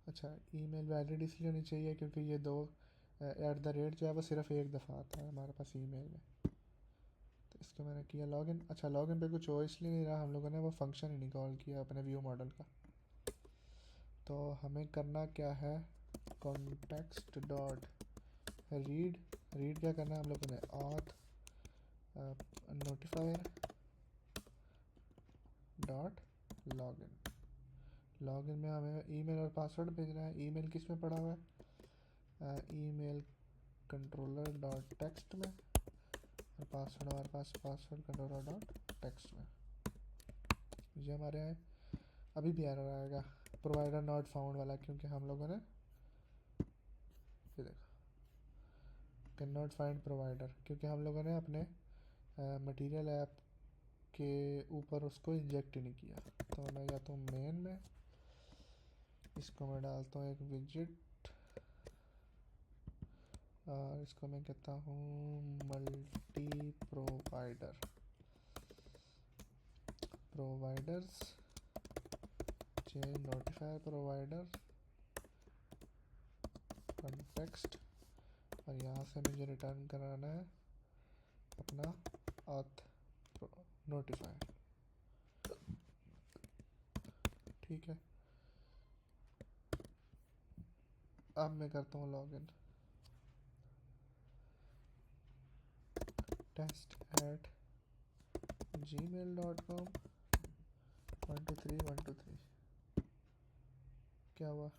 अच्छा, ईमेल वैलिड इसलिए होनी चाहिए क्योंकि ये दो @ जो है वो सिर्फ एक दफ़ा आता है हमारे पास ईमेल में। तो इसको मैंने किया लॉगिन। अच्छा, लॉगिन पे कुछ हो इसलिए नहीं रहा, हम लोगों ने वो फंक्शन ही नहीं कॉल किया अपने व्यू मॉडल का। तो हमें करना क्या है, कॉन्टेक्स्ट डॉट रीड क्या करना है हम लोगों ने, auth notifier dot login. Login में हमें ईमेल और पासवर्ड भेजना है। ईमेल किस में पड़ा हुआ है, ईमेल कंट्रोलर डॉट टेक्स्ट में, और पासवर्ड हमारे पास पासवर्ड कंट्रोलर डॉट टेक्स्ट में। ये हमारे यहाँ अभी भी एरर आएगा प्रोवाइडर नॉट फाउंड वाला, क्योंकि हम लोगों ने ये देखो कैन नॉट फाइंड प्रोवाइडर, क्योंकि हम लोगों ने अपने मटेरियल ऐप के ऊपर उसको इंजेक्ट ही नहीं किया। तो मैं जाता हूँ मेन में, इसको मैं डालता हूँ एक विजिट, और इसको मैं कहता हूँ multi providers chain notifier provider context, और यहाँ से मुझे रिटर्न कराना है अपना auth नोटिफायर। ठीक है, अब मैं करता हूँ लॉगिन, test@gmail.com 123 क्या हुआ,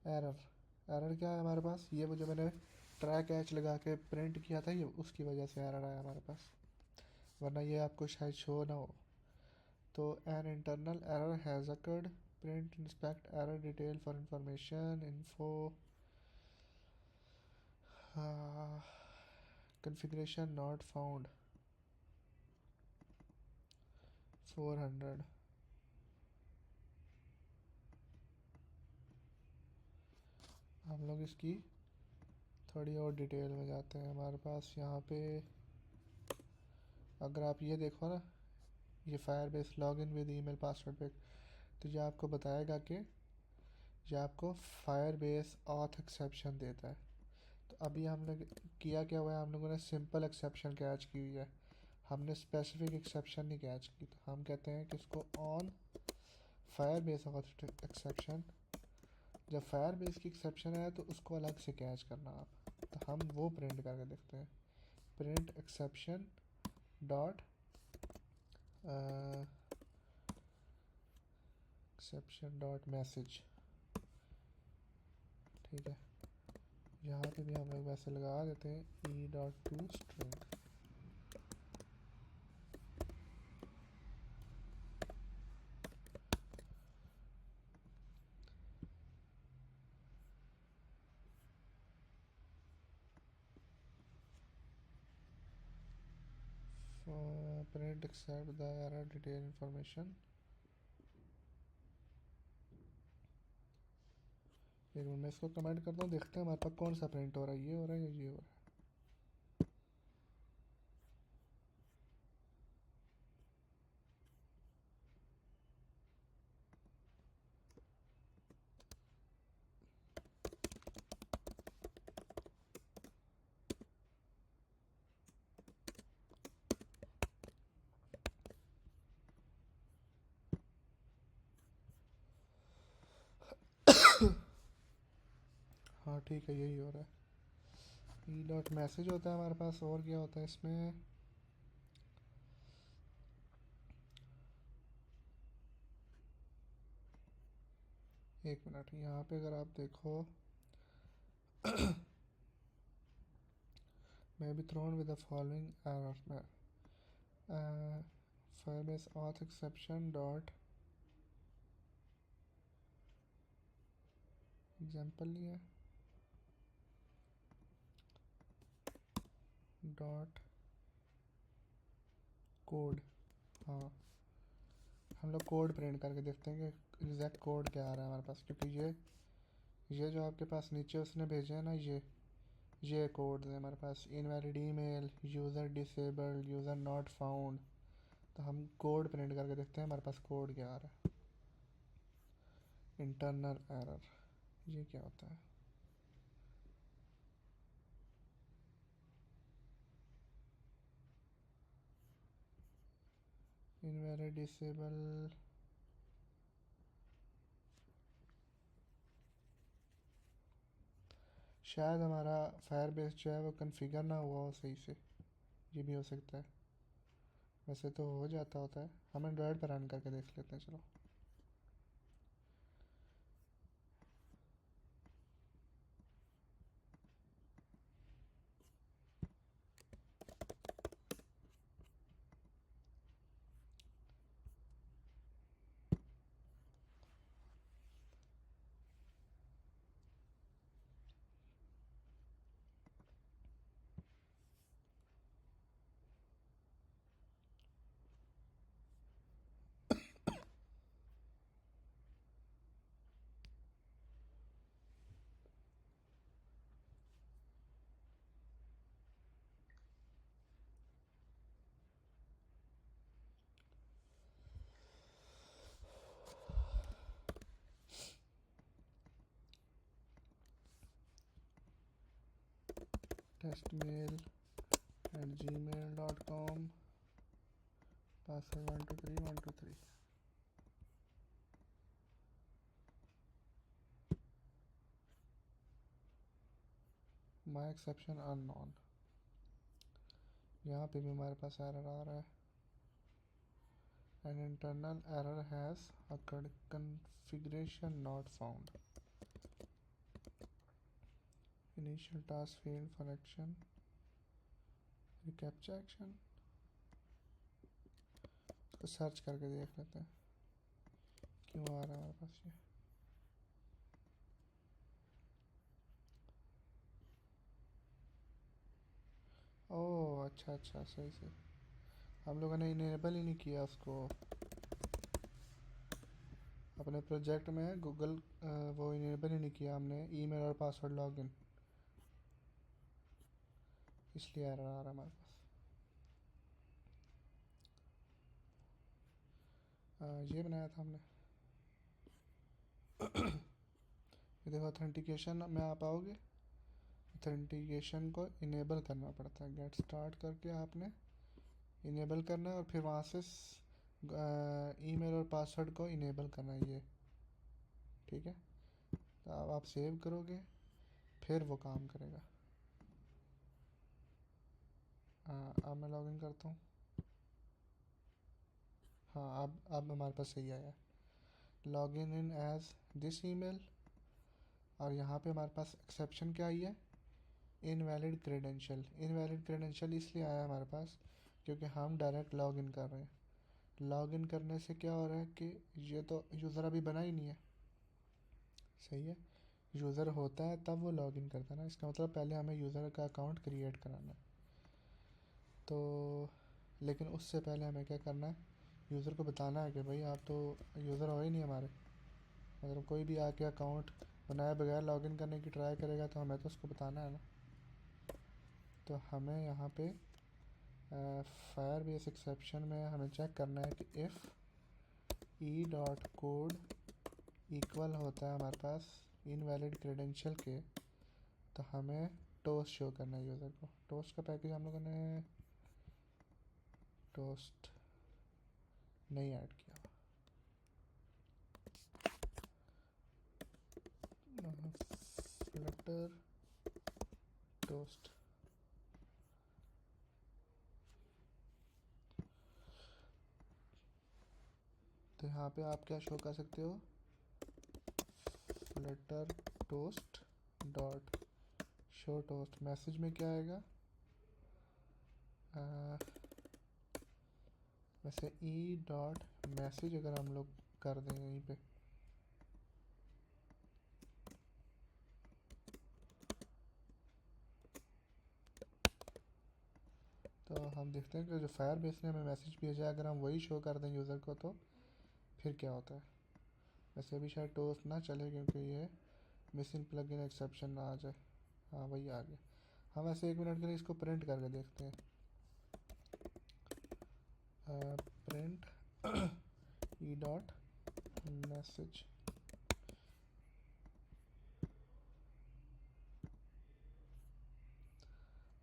एरर क्या है हमारे पास, ये वो जो मैंने ट्राई कैच लगा के प्रिंट किया था, ये उसकी वजह से एरर आया हमारे पास, वरना ये आपको शायद शो ना हो। तो an internal error has occurred, print inspect error detail for information info, configuration not found 400। हम लोग इसकी थोड़ी और डिटेल में जाते हैं। हमारे पास यहाँ पे अगर आप ये देखो ना, ये Firebase login with email password पे, तो ये आपको बताएगा कि ये आपको फायरबेस ऑथ एक्सेप्शन देता है। तो अभी हम लोग किया क्या हुआ है, हम लोगों ने सिंपल एक्सेप्शन कैच की हुई है, हमने स्पेसिफिक एक्सेप्शन नहीं कैच की। तो हम कहते हैं कि इसको ऑन फायरबेस ऑथ एक्सेप्शन, जब फायरबेस की एक्सेप्शन है तो उसको अलग से कैच करना आप। तो हम वो प्रिंट करके देखते हैं, print exception dot exception dot message. ठीक है, यहाँ पे भी हम लोग वैसे लगा देते हैं e.toString। Print except the error detail information. एक मिनट मैं इसको कमेंट करता हूँ, देखते हैं हमारे पास कौन सा प्रिंट हो रहा है, ये हो रहा है या ये हो रहा है। हाँ ठीक है, यही हो रहा है। ई डॉट मैसेज होता है हमारे पास, और क्या होता है इसमें? एक मिनट, यहाँ पे अगर आप देखो may be thrown with the following error. Firebase auth exception dot example नहीं है, डॉट कोड। हाँ, हम लोग कोड प्रिंट करके देखते हैं कि एग्जैक्ट कोड क्या आ रहा है हमारे पास, क्योंकि ये जो आपके पास नीचे उसने भेजे हैं ना, ये कोड है हमारे पास। Invalid email, user disabled, user not found. तो हम कोड प्रिंट करके देखते हैं हमारे पास कोड क्या आ रहा है। इंटरनल एरर, ये क्या होता है? इनवैलिड डिसेबल, शायद हमारा फायरबेस जो है वो कन्फिगर ना हुआ हो सही से, ये भी हो सकता है। वैसे तो हो जाता होता है, हम एंड्रॉयड पर रन करके देख लेते हैं, चलो। testmail@gmail.com, password 123 123। माई एक्सेप्शन अननोन, यहाँ पे भी हमारे पास एरर आ रहा है। An internal error has occurred, configuration not found, initial task failed for action, reCAPTCHA action. इसको सर्च करके देख लेते हैं क्यों आ रहा है हमारे पास ये। ओह अच्छा अच्छा, सही सही, हम लोगों ने इनेबल ही नहीं किया उसको अपने प्रोजेक्ट में। गूगल वो इनेबल ही नहीं किया हमने, ईमेल और पासवर्ड लॉगिन, इसलिए एरर आ रहा है हमारे पास। ये बनाया था हमने। ये देखो, ऑथेंटिकेशन में आप आओगे, ऑथेंटिकेशन को इनेबल करना पड़ता है। गेट स्टार्ट करके आपने इनेबल करना है, और फिर वहाँ से ईमेल और पासवर्ड को इनेबल करना है, ये ठीक है। तो अब आप सेव करोगे, फिर वो काम करेगा। अब मैं लॉगिन करता हूँ। हाँ, अब हमारे पास सही आया, login in as this email. और यहाँ पे हमारे पास एक्सेप्शन क्या आई है? Invalid credential. इनवैलिड क्रेडेंशियल इसलिए आया हमारे पास क्योंकि हम डायरेक्ट लॉगिन कर रहे हैं। लॉगिन करने से क्या हो रहा है कि ये तो यूज़र अभी बना ही नहीं है, सही है। यूज़र होता है तब वो लॉगिन करता है ना, इसका मतलब पहले हमें यूज़र का अकाउंट क्रिएट कराना है। तो लेकिन उससे पहले हमें क्या करना है, यूज़र को बताना है कि भाई आप तो यूज़र हो ही नहीं हमारे। मतलब कोई भी आके अकाउंट बनाए बगैर लॉगिन करने की ट्राई करेगा तो हमें तो उसको बताना है ना। तो हमें यहाँ पे फायर बेस एक्सेप्शन में हमें चेक करना है कि if E dot code equal होता है हमारे पास इनवैलिड क्रेडेंशियल के, तो हमें टोस्ट शो करना है यूज़र को। टोस्ट का पैकेज हम लोगों ने टोस्ट नहीं ऐड किया। Flutter toast. तो यहाँ पे आप क्या शो कर सकते हो, Flutter toast dot show toast. Message में क्या आएगा, वैसे ई डॉट मैसेज अगर हम लोग कर दें यहीं पे, तो हम देखते हैं कि जो फायरबेस ने हमें मैसेज भेजा है अगर हम वही शो कर दें यूज़र को तो फिर क्या होता है। वैसे अभी शायद टोस्ट ना चले क्योंकि ये मिसिंग प्लगइन एक्सेप्शन ना आ जाए। हाँ वही आ गया। हम ऐसे 1 मिनट के लिए इसको प्रिंट करके देखते हैं। Print e dot message,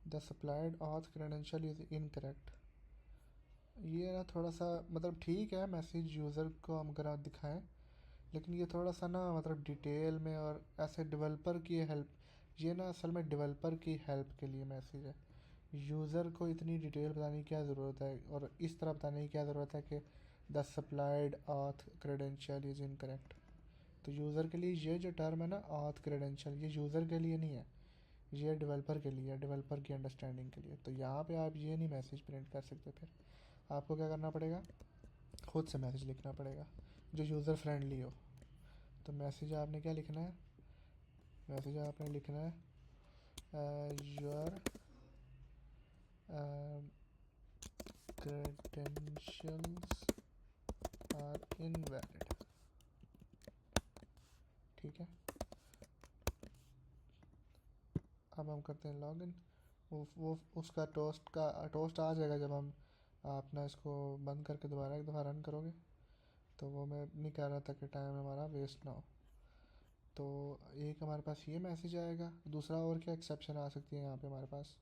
the supplied auth credential is incorrect. ये ना थोड़ा सा मतलब ठीक है, मैसेज यूज़र को हम अगर दिखाएं, लेकिन ये थोड़ा सा ना मतलब डिटेल में और ऐसे डेवलपर की हेल्प, ये ना असल में डेवलपर की हेल्प के लिए मैसेज है। यूज़र को इतनी डिटेल बताने की क्या ज़रूरत है और इस तरह बताने की क्या ज़रूरत है कि the supplied auth credential is incorrect. तो यूज़र के लिए ये जो टर्म है ना ऑथ क्रेडेंशियल, ये यूज़र के लिए नहीं है, ये डेवलपर के लिए है, डेवलपर की अंडरस्टैंडिंग के लिए। तो यहाँ पे आप ये नहीं मैसेज प्रिंट कर सकते। फिर आपको क्या करना पड़ेगा, खुद से मैसेज लिखना पड़ेगा जो यूज़र फ्रेंडली हो। तो मैसेज आपने क्या लिखना है, मैसेज आपने लिखना है योर क्रेडेंशियल्स आर इनवैलिड। ठीक है, अब हम करते हैं लॉगिन। वो उसका टोस्ट आ जाएगा जब हम अपना इसको बंद करके दोबारा एक दफ़ा रन करोगे। तो वो मैं नहीं कह रहा था कि टाइम हमारा वेस्ट ना हो। तो एक हमारे पास ये मैसेज आएगा, दूसरा और क्या एक्सेप्शन आ सकती है यहाँ पे हमारे पास,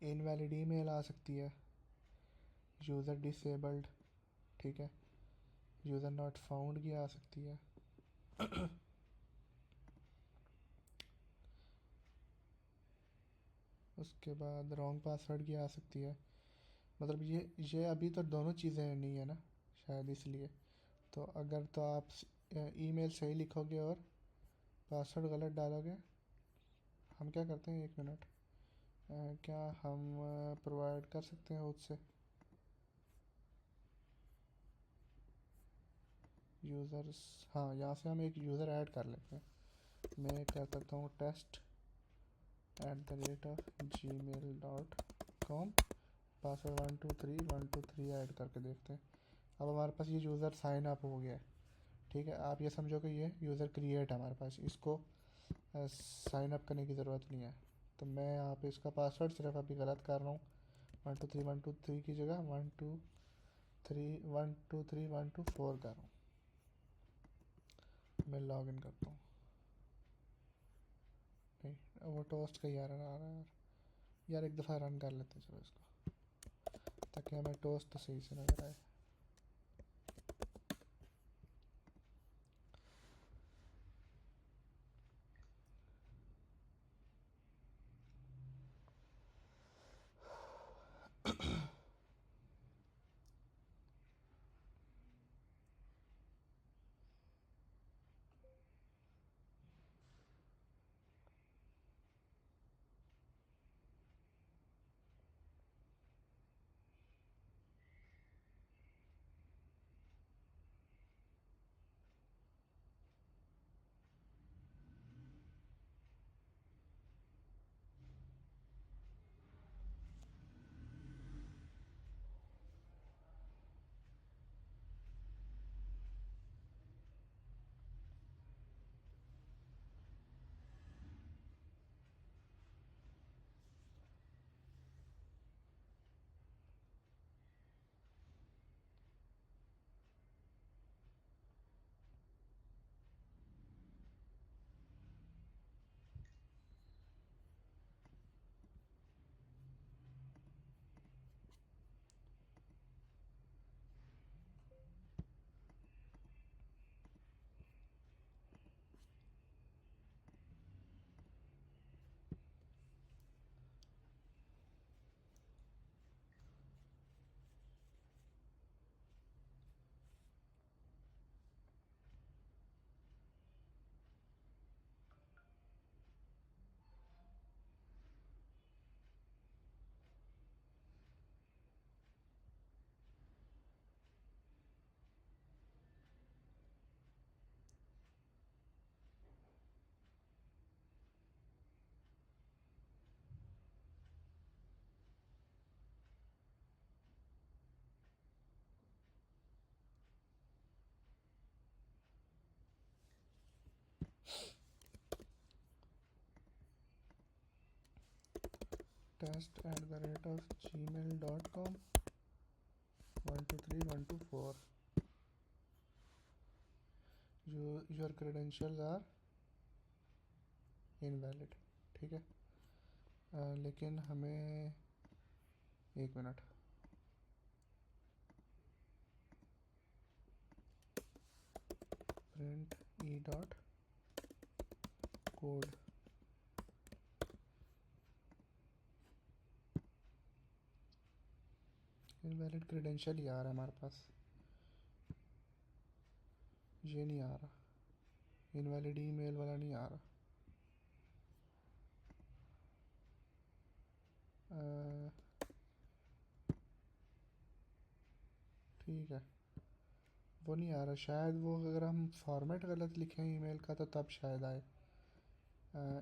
इनवैलिड ईमेल आ सकती है, यूज़र डिसेबल्ड, ठीक है, यूज़र नॉट फाउंड की आ सकती है। उसके बाद रॉन्ग पासवर्ड की आ सकती है। मतलब ये अभी तो दोनों चीज़ें नहीं है ना, शायद इसलिए। तो अगर तो आप ईमेल सही लिखोगे और पासवर्ड गलत डालोगे, हम क्या करते हैं 1 मिनट, क्या हम प्रोवाइड कर सकते हैं उससे यूज़र्स। हाँ यहाँ से हम एक यूज़र ऐड कर लेते हैं। मैं क्या करता हूँ test@gmail.com, पासवर्ड 123 ऐड करके देखते हैं। अब हमारे पास ये यूज़र साइन अप हो गया है। ठीक है, आप ये समझो कि ये यूज़र क्रिएट है हमारे पास, इसको साइन अप करने की ज़रूरत नहीं है। तो मैं यहाँ पे इसका पासवर्ड सिर्फ अभी गलत कर रहा हूँ, 123 की जगह 123 कर रहा हूँ। मैं लॉग इन करता हूँ। नहीं वो टोस्ट का यार आ रहा है यार, एक दफ़ा रन कर लेते हैं चलो इसको, ताकि हमें टोस्ट तो सही से नज़र आए। test@gmail.com 123 124 your credentials are invalid। ठीक है। लेकिन हमें एक minute, print e dot code invalid credential ही आ रहा है हमारे पास, ये नहीं आ रहा, इनवैलिड ईमेल वाला नहीं आ रहा। ठीक है, वो नहीं आ रहा शायद, वो अगर हम फॉर्मेट गलत लिखें ईमेल का तो तब शायद आए।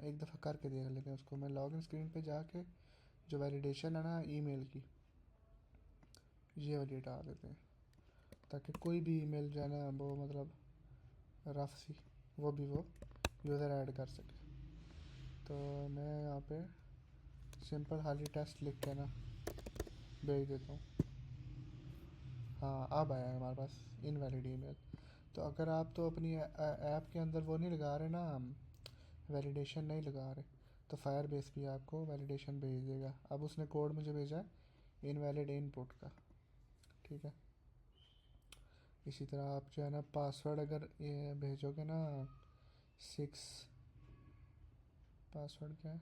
एक दफ़ा करके देख लेते हैं उसको। मैं लॉगिन स्क्रीन पे जाके जो वैलिडेशन है ना ईमेल की, ये वाली हटा देते हैं ताकि कोई भी ईमेल जो है ना वो मतलब रफ सी, वो भी वो यूज़र ऐड कर सके। तो मैं यहाँ पे सिंपल खाली टेस्ट लिख के ना भेज देता हूँ। हाँ, अब आया है हमारे पास इनवैलिड ईमेल। तो अगर आप तो अपनी ऐप के अंदर वो नहीं लगा रहे ना, वैलिडेशन नहीं लगा रहे, तो फायर बेस भी आपको वैलिडेशन भेज देगा। अब उसने कोड मुझे भेजा है इनवैलिड इनपुट का। ठीक है। इसी तरह आप जो है ना पासवर्ड अगर ये भेजोगे ना 6, पासवर्ड क्या है,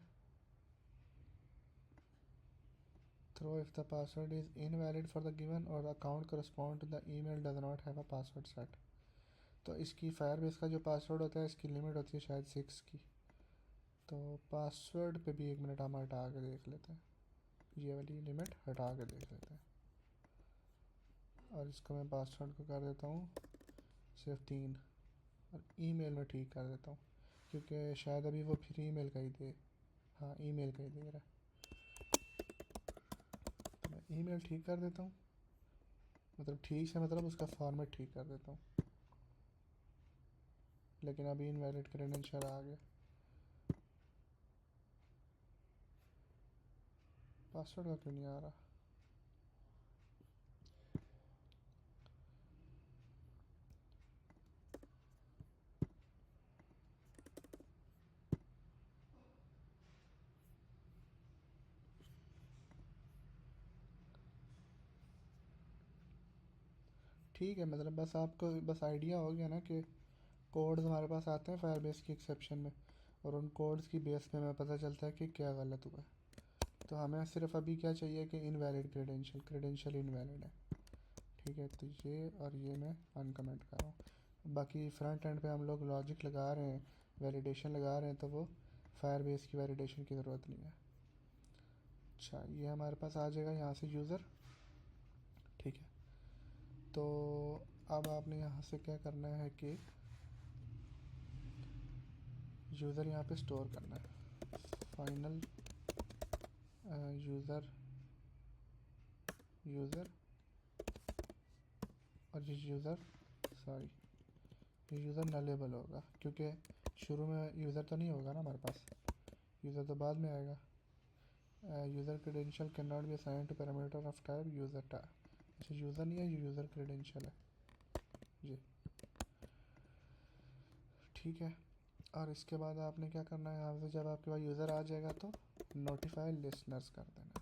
throw if the password is invalid for the given or account correspond to the email does not have a password set. तो इसकी फायर बेस का जो पासवर्ड होता है इसकी लिमिट होती है शायद 6 की। तो पासवर्ड पे भी एक मिनट हम हटा के देख लेते हैं, ये वाली लिमिट हटा के देख लेते हैं। और इसको मैं पासवर्ड को कर देता हूँ सिर्फ 3, और ईमेल में ठीक कर देता हूँ क्योंकि शायद अभी वो फिर ईमेल का ही दे, हाँ ईमेल का ही दे रहा है। तो मैं ईमेल ठीक कर देता हूँ, मतलब ठीक से मतलब उसका फॉर्मेट ठीक कर देता हूँ। लेकिन अभी इनवैलिड क्रेडेंशियल आ गया, पासवर्ड का क्यों नहीं आ रहा। ठीक है, मतलब बस आपको बस आइडिया हो गया ना कि कोड्स हमारे पास आते हैं फायरबेस की एक्सेप्शन में, और उन कोड्स की बेस पे हमें पता चलता है कि क्या गलत हुआ है। तो हमें सिर्फ अभी क्या चाहिए कि इनवैलिड क्रेडेंशियल इनवैलिड है। ठीक है, तो ये और ये मैं अनकमेंट कर रहा हूँ। बाकी फ्रंट एंड पे हम लोग लॉजिक लगा रहे हैं, वैलिडेशन लगा रहे हैं, तो वो फायरबेस की वैलिडेशन की ज़रूरत नहीं है। अच्छा, ये हमारे पास आ जाएगा यहाँ से यूज़र। ठीक है, तो अब आपने यहाँ से क्या करना है कि यूज़र यहाँ पे स्टोर करना है, फाइनल यूज़र और ये यूज़र, सॉरी ये यूज़र नलेबल होगा क्योंकि शुरू में यूज़र तो नहीं होगा ना हमारे पास, यूज़र तो बाद में आएगा। User credential can not be assign to parameter of type user type. अच्छा, यूज़र नहीं है, ये यूज़र क्रेडेंशियल है जी। ठीक है, और इसके बाद आपने क्या करना है, यहाँ से जब आपके पास यूज़र आ जाएगा तो नोटिफाई लिसनर्स कर देना।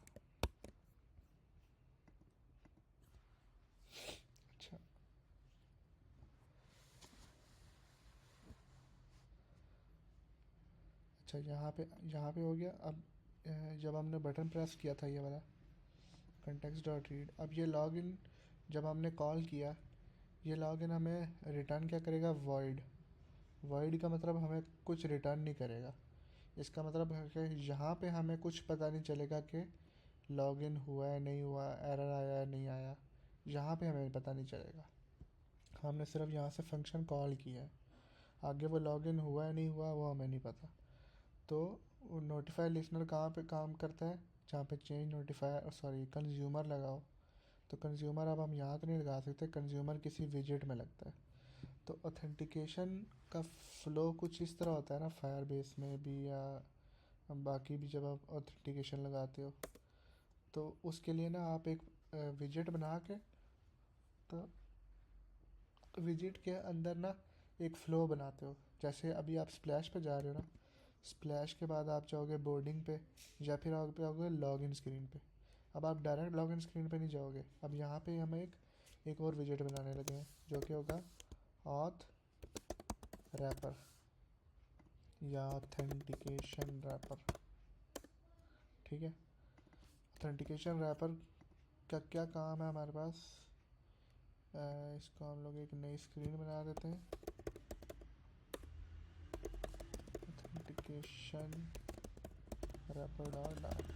अच्छा, अच्छा यहाँ पे हो गया। अब जब हमने बटन प्रेस किया था ये वाला context डॉट रीड, अब ये लॉगिन जब हमने कॉल किया, ये लॉगिन हमें रिटर्न क्या करेगा, वॉइड। वॉइड का मतलब हमें कुछ रिटर्न नहीं करेगा। इसका मतलब है कि यहाँ पे हमें कुछ पता नहीं चलेगा कि लॉगिन हुआ है नहीं हुआ, एरर आया है नहीं आया, यहाँ पे हमें पता नहीं चलेगा। हमने सिर्फ यहाँ से फंक्शन कॉल किया है, आगे वो लॉगिन हुआ है नहीं हुआ वो हमें नहीं पता। तो नोटिफाई लिसनर कहाँ पे काम करता है, जहाँ पे चेंज नोटिफायर सॉरी कंज्यूमर लगाओ। तो कंज्यूमर अब हम यहाँ तो नहीं लगा सकते, कंज्यूमर किसी विजिट में लगता है। तो ऑथेंटिकेशन का फ़्लो कुछ इस तरह होता है ना फायर बेस में भी या बाकी भी जब आप ऑथेंटिकेशन लगाते हो तो उसके लिए ना आप एक विजेट बना के, तो विजेट के अंदर ना एक फ़्लो बनाते हो। जैसे अभी आप स्प्लैश पे जा रहे हो ना, स्प्लैश के बाद आप जाओगे बोर्डिंग पे, या फिर आप जाओगे लॉगिन स्क्रीन पे। अब आप डायरेक्ट लॉगिन स्क्रीन पे नहीं जाओगे, अब यहाँ पे हम एक और विजेट बनाने लगे हैं जो कि होगा ऑथ रैपर या ऑथेंटिकेशन रैपर। ठीक है, ऑथेंटिकेशन रैपर का क्या काम है हमारे पास, इसको हम लोग एक नई स्क्रीन बना देते हैं, ऑथेंटिकेशन रैपर डॉट डार्ट।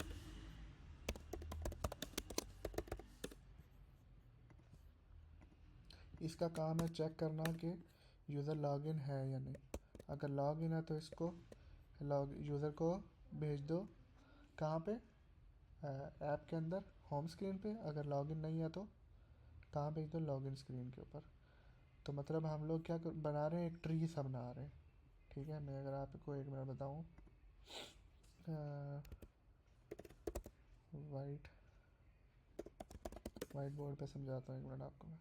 इसका काम है चेक करना कि यूज़र लॉगिन है या नहीं। अगर लॉगिन है तो इसको यूज़र को भेज दो कहाँ पे, ऐप के अंदर होम स्क्रीन पे। अगर लॉगिन नहीं है तो कहाँ भेज दो, लॉगिन स्क्रीन के ऊपर। तो मतलब हम लोग क्या बना रहे हैं, एक ट्री सा बना रहे हैं। ठीक है, मैं अगर आपको एक मिनट बताऊँ, वाइट बोर्ड पे समझाता हूँ, एक मिनट आपको मैं।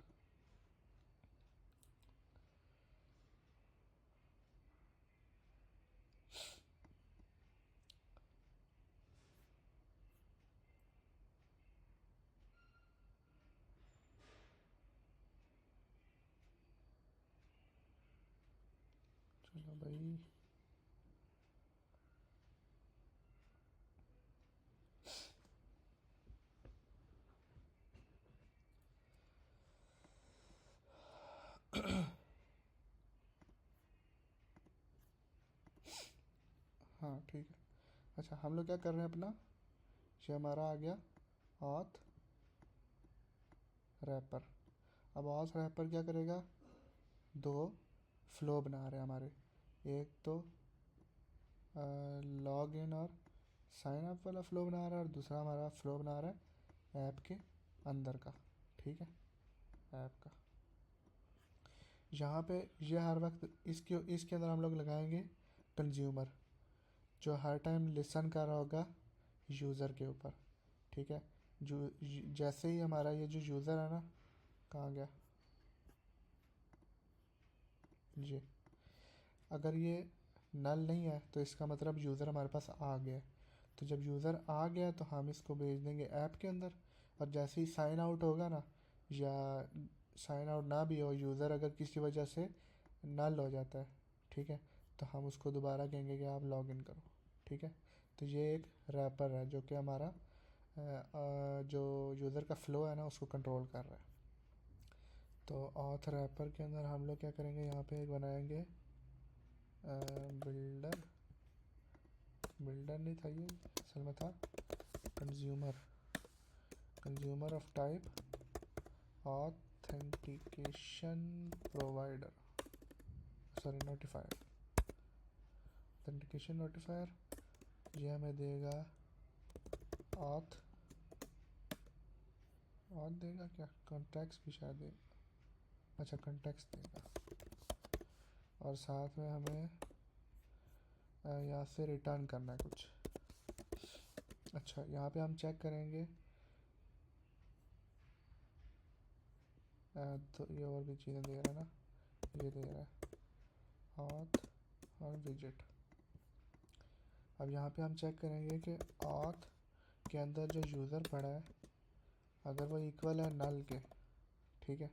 चलो भाई, हाँ ठीक है। अच्छा, हम लोग क्या कर रहे हैं अपना, ये हमारा आ गया ऑथ रैपर। अब ऑथ रैपर क्या करेगा, दो फ्लो बना रहे हैं हमारे, एक तो लॉग इन और साइन अप वाला फ़्लो बना रहा है, और दूसरा हमारा फ़्लो बना रहा है ऐप के अंदर का। ठीक है, ऐप का यहाँ पे ये हर वक्त इसके अंदर हम लोग लगाएंगे कंज्यूमर, जो हर टाइम लिसन कर रहा होगा यूज़र के ऊपर। ठीक है, जो जैसे ही हमारा ये जो यूज़र है ना, कहाँ गया जी, अगर ये नल नहीं है तो इसका मतलब यूज़र हमारे पास आ गया है। तो जब यूज़र आ गया तो हम इसको भेज देंगे ऐप के अंदर। और जैसे ही साइन आउट होगा ना, या साइन आउट ना भी हो, यूज़र अगर किसी वजह से नल हो जाता है, ठीक है, तो हम उसको दोबारा कहेंगे कि आप लॉग इन करो। ठीक है, तो ये एक रैपर है जो कि हमारा जो यूज़र का फ़्लो है ना उसको कंट्रोल कर रहा है। तो ऑथ रैपर के अंदर हम लोग क्या करेंगे, यहाँ पे एक बनाएंगे बिल्डर नहीं था ये, असल में था consumer of type authentication provider, sorry notifier, authentication notifier. ये हमें देगा ऑथ देगा क्या, कॉन्टेक्स्ट भी शायद देगा, अच्छा कॉन्टेक्स्ट देगा। और साथ में हमें यहाँ से रिटर्न करना है कुछ। अच्छा, यहाँ पे हम चेक करेंगे, तो ये और भी चीज़ें दे रहा है ना, ये दे रहा है ऑथ और विजेट। अब यहाँ पे हम चेक करेंगे कि ऑथ के अंदर जो यूज़र पड़ा है अगर वो इक्वल है नल के, ठीक है,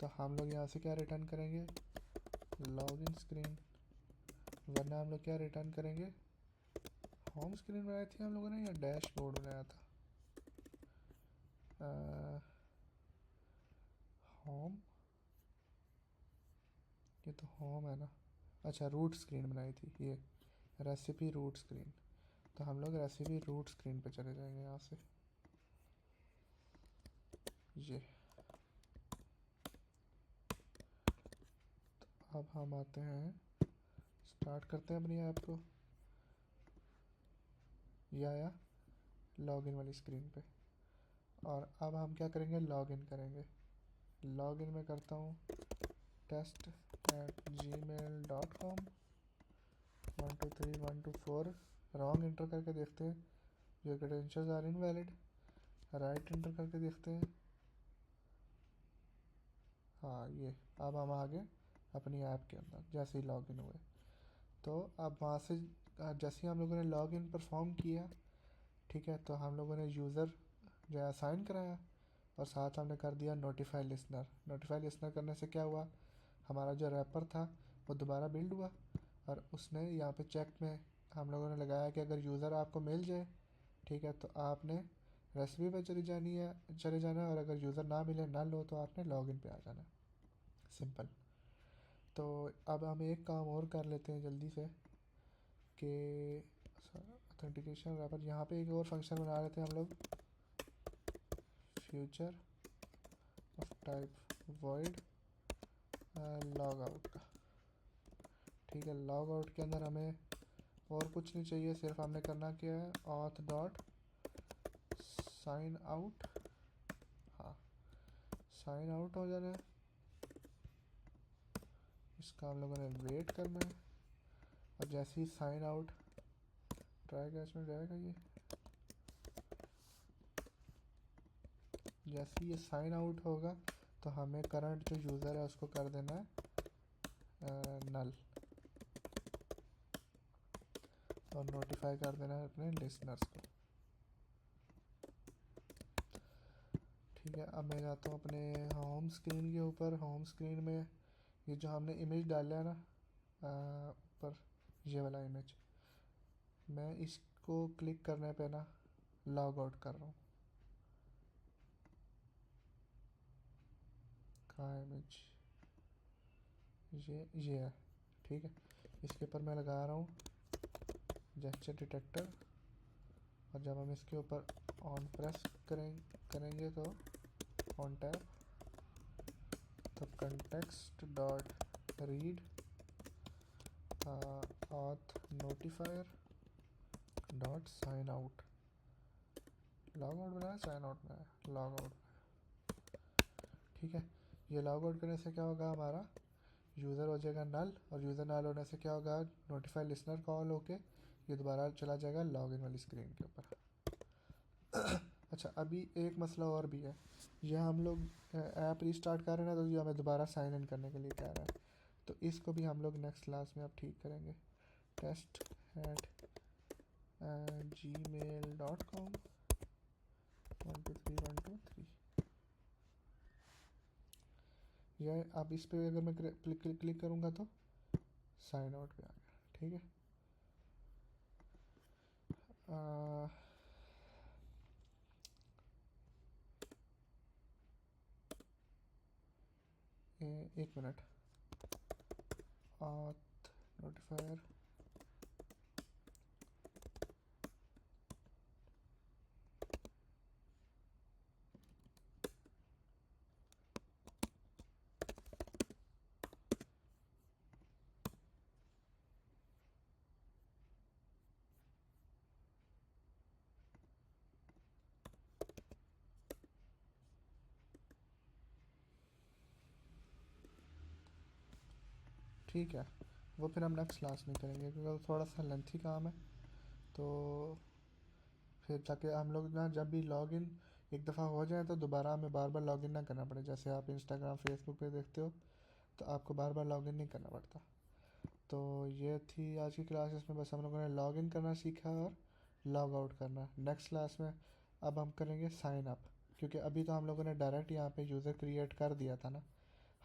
तो हम लोग यहाँ से क्या रिटर्न करेंगे, लॉगिन स्क्रीन। वरना हम लोग क्या रिटर्न करेंगे, होम स्क्रीन बनाई थी हम लोगों ने या डैशबोर्ड बनाया था, होम, ये तो होम है ना, अच्छा रूट स्क्रीन बनाई थी ये, रेसिपी रूट स्क्रीन। तो हम लोग रेसिपी रूट स्क्रीन पे चले जाएंगे यहाँ से, ये। तो अब हम आते हैं, स्टार्ट करते हैं अपनी ऐप को, ये आया लॉगिन वाली स्क्रीन पे। और अब हम क्या करेंगे, लॉगिन करेंगे। लॉगिन में करता हूँ test@gmail.com 123 124 रॉन्ग इंटर करके देखते हैं, your credentials are invalid. Right enter करके देखते हैं, हाँ ये अब हम आ गए अपनी ऐप के अंदर जैसे ही लॉगिन हुए। तो अब वहाँ से जैसे ही हम लोगों ने लॉगिन परफॉर्म किया, ठीक है, तो हम लोगों ने यूज़र जो है असाइन कराया और साथ हमने कर दिया नोटिफाई लिसनर। नोटिफाई लिसनर करने से क्या हुआ, हमारा जो रैपर था वो दोबारा बिल्ड हुआ और उसने यहाँ पे चेक में हम लोगों ने लगाया कि अगर यूज़र आपको मिल जाए, ठीक है, तो आपने रेसिपी पे चले जाना है और अगर यूज़र ना मिले ना लो तो आपने लॉगिन पे आ जाना है। सिंपल। तो अब हम एक काम और कर लेते हैं जल्दी से कि ऑथेंटिकेशन रैपर, यहाँ पे एक और फंक्शन बना लेते हैं हम लोग, future of type void log out का। ठीक है, लॉग आउट के अंदर हमें और कुछ नहीं चाहिए, सिर्फ हमने करना क्या है, ऑथ डॉट साइन आउट, हाँ साइन आउट हो जाना है। इसका हम लोगों ने वेट करना है और जैसे ही साइन आउट, ट्राई कैच में जाएगा ये, जैसे ही ये साइन आउट होगा तो हमें करंट जो यूज़र है उसको कर देना है नल और नोटिफाई कर देना है अपने लिसनर्स को। ठीक है, अब मैं जाता हूँ अपने होम स्क्रीन के ऊपर। होम स्क्रीन में ये जो हमने इमेज डाला है ना ऊपर, ये वाला इमेज, मैं इसको क्लिक करने पे ना लॉग आउट कर रहा हूँ। कहाँ है इमेज, ये है। ठीक है, इसके ऊपर मैं लगा रहा हूँ जेस्चर डिटेक्टर और जब हम इसके ऊपर ऑन प्रेस करेंगे तो ऑन टैब, तो context dot read auth notifier dot sign out, log out बनाया, साइन आउट बनाया, लॉग आउट। ठीक है, ये लॉग आउट करने से क्या होगा, हमारा यूज़र हो जाएगा नल और यूज़र नल होने से क्या होगा, नोटिफाई लिसनर कॉल होके ये दोबारा चला जाएगा लॉगिन वाली स्क्रीन के ऊपर। अच्छा, अभी एक मसला और भी है, यह हम लोग ऐप रीस्टार्ट कर रहे हैं ना, तो ये हमें दोबारा साइन इन करने के लिए कह रहा है, तो इसको भी हम लोग नेक्स्ट क्लास में अब ठीक करेंगे। test@gmail.com 123 यह अब इस पर अगर मैं क्लिक करूँगा तो साइन आउट पे आ गया। ठीक है, एक मिनट, ऑथ नोटिफायर, ठीक है, वो फिर हम नेक्स्ट क्लास में करेंगे क्योंकि वो थोड़ा सा लेंथी काम है। तो फिर ताकि हम लोग ना जब भी लॉगिन एक दफ़ा हो जाए तो दोबारा हमें बार बार लॉगिन ना करना पड़े, जैसे आप इंस्टाग्राम फेसबुक पे देखते हो तो आपको बार बार लॉगिन नहीं करना पड़ता। तो ये थी आज की क्लास, इसमें बस हम लोगों ने लॉगिन करना सीखा और लॉग आउट करना। नेक्स्ट क्लास में अब हम करेंगे साइन अप, क्योंकि अभी तो हम लोगों ने डायरेक्ट यहाँ पे यूज़र क्रिएट कर दिया था ना,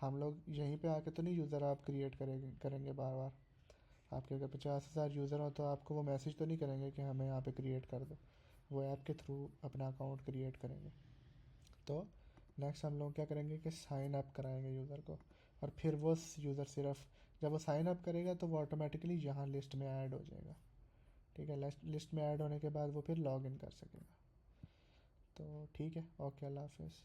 हम लोग यहीं पे आके तो नहीं यूज़र आप क्रिएट करेंगे बार बार। आपके अगर 50,000 यूज़र हो तो आपको वो मैसेज तो नहीं करेंगे कि हमें यहाँ पे क्रिएट कर दो, वो ऐप के थ्रू अपना अकाउंट क्रिएट करेंगे। तो नेक्स्ट हम लोग क्या करेंगे कि साइन अप कराएंगे यूज़र को और फिर वो यूज़र सिर्फ जब वो साइन अप करेगा तो वो ऑटोमेटिकली यहाँ लिस्ट में ऐड हो जाएगा। ठीक है, लिस्ट में ऐड होने के बाद वो फिर लॉग इन कर सकेगा। तो ठीक है, ओके, अल्लाह हाफिज़।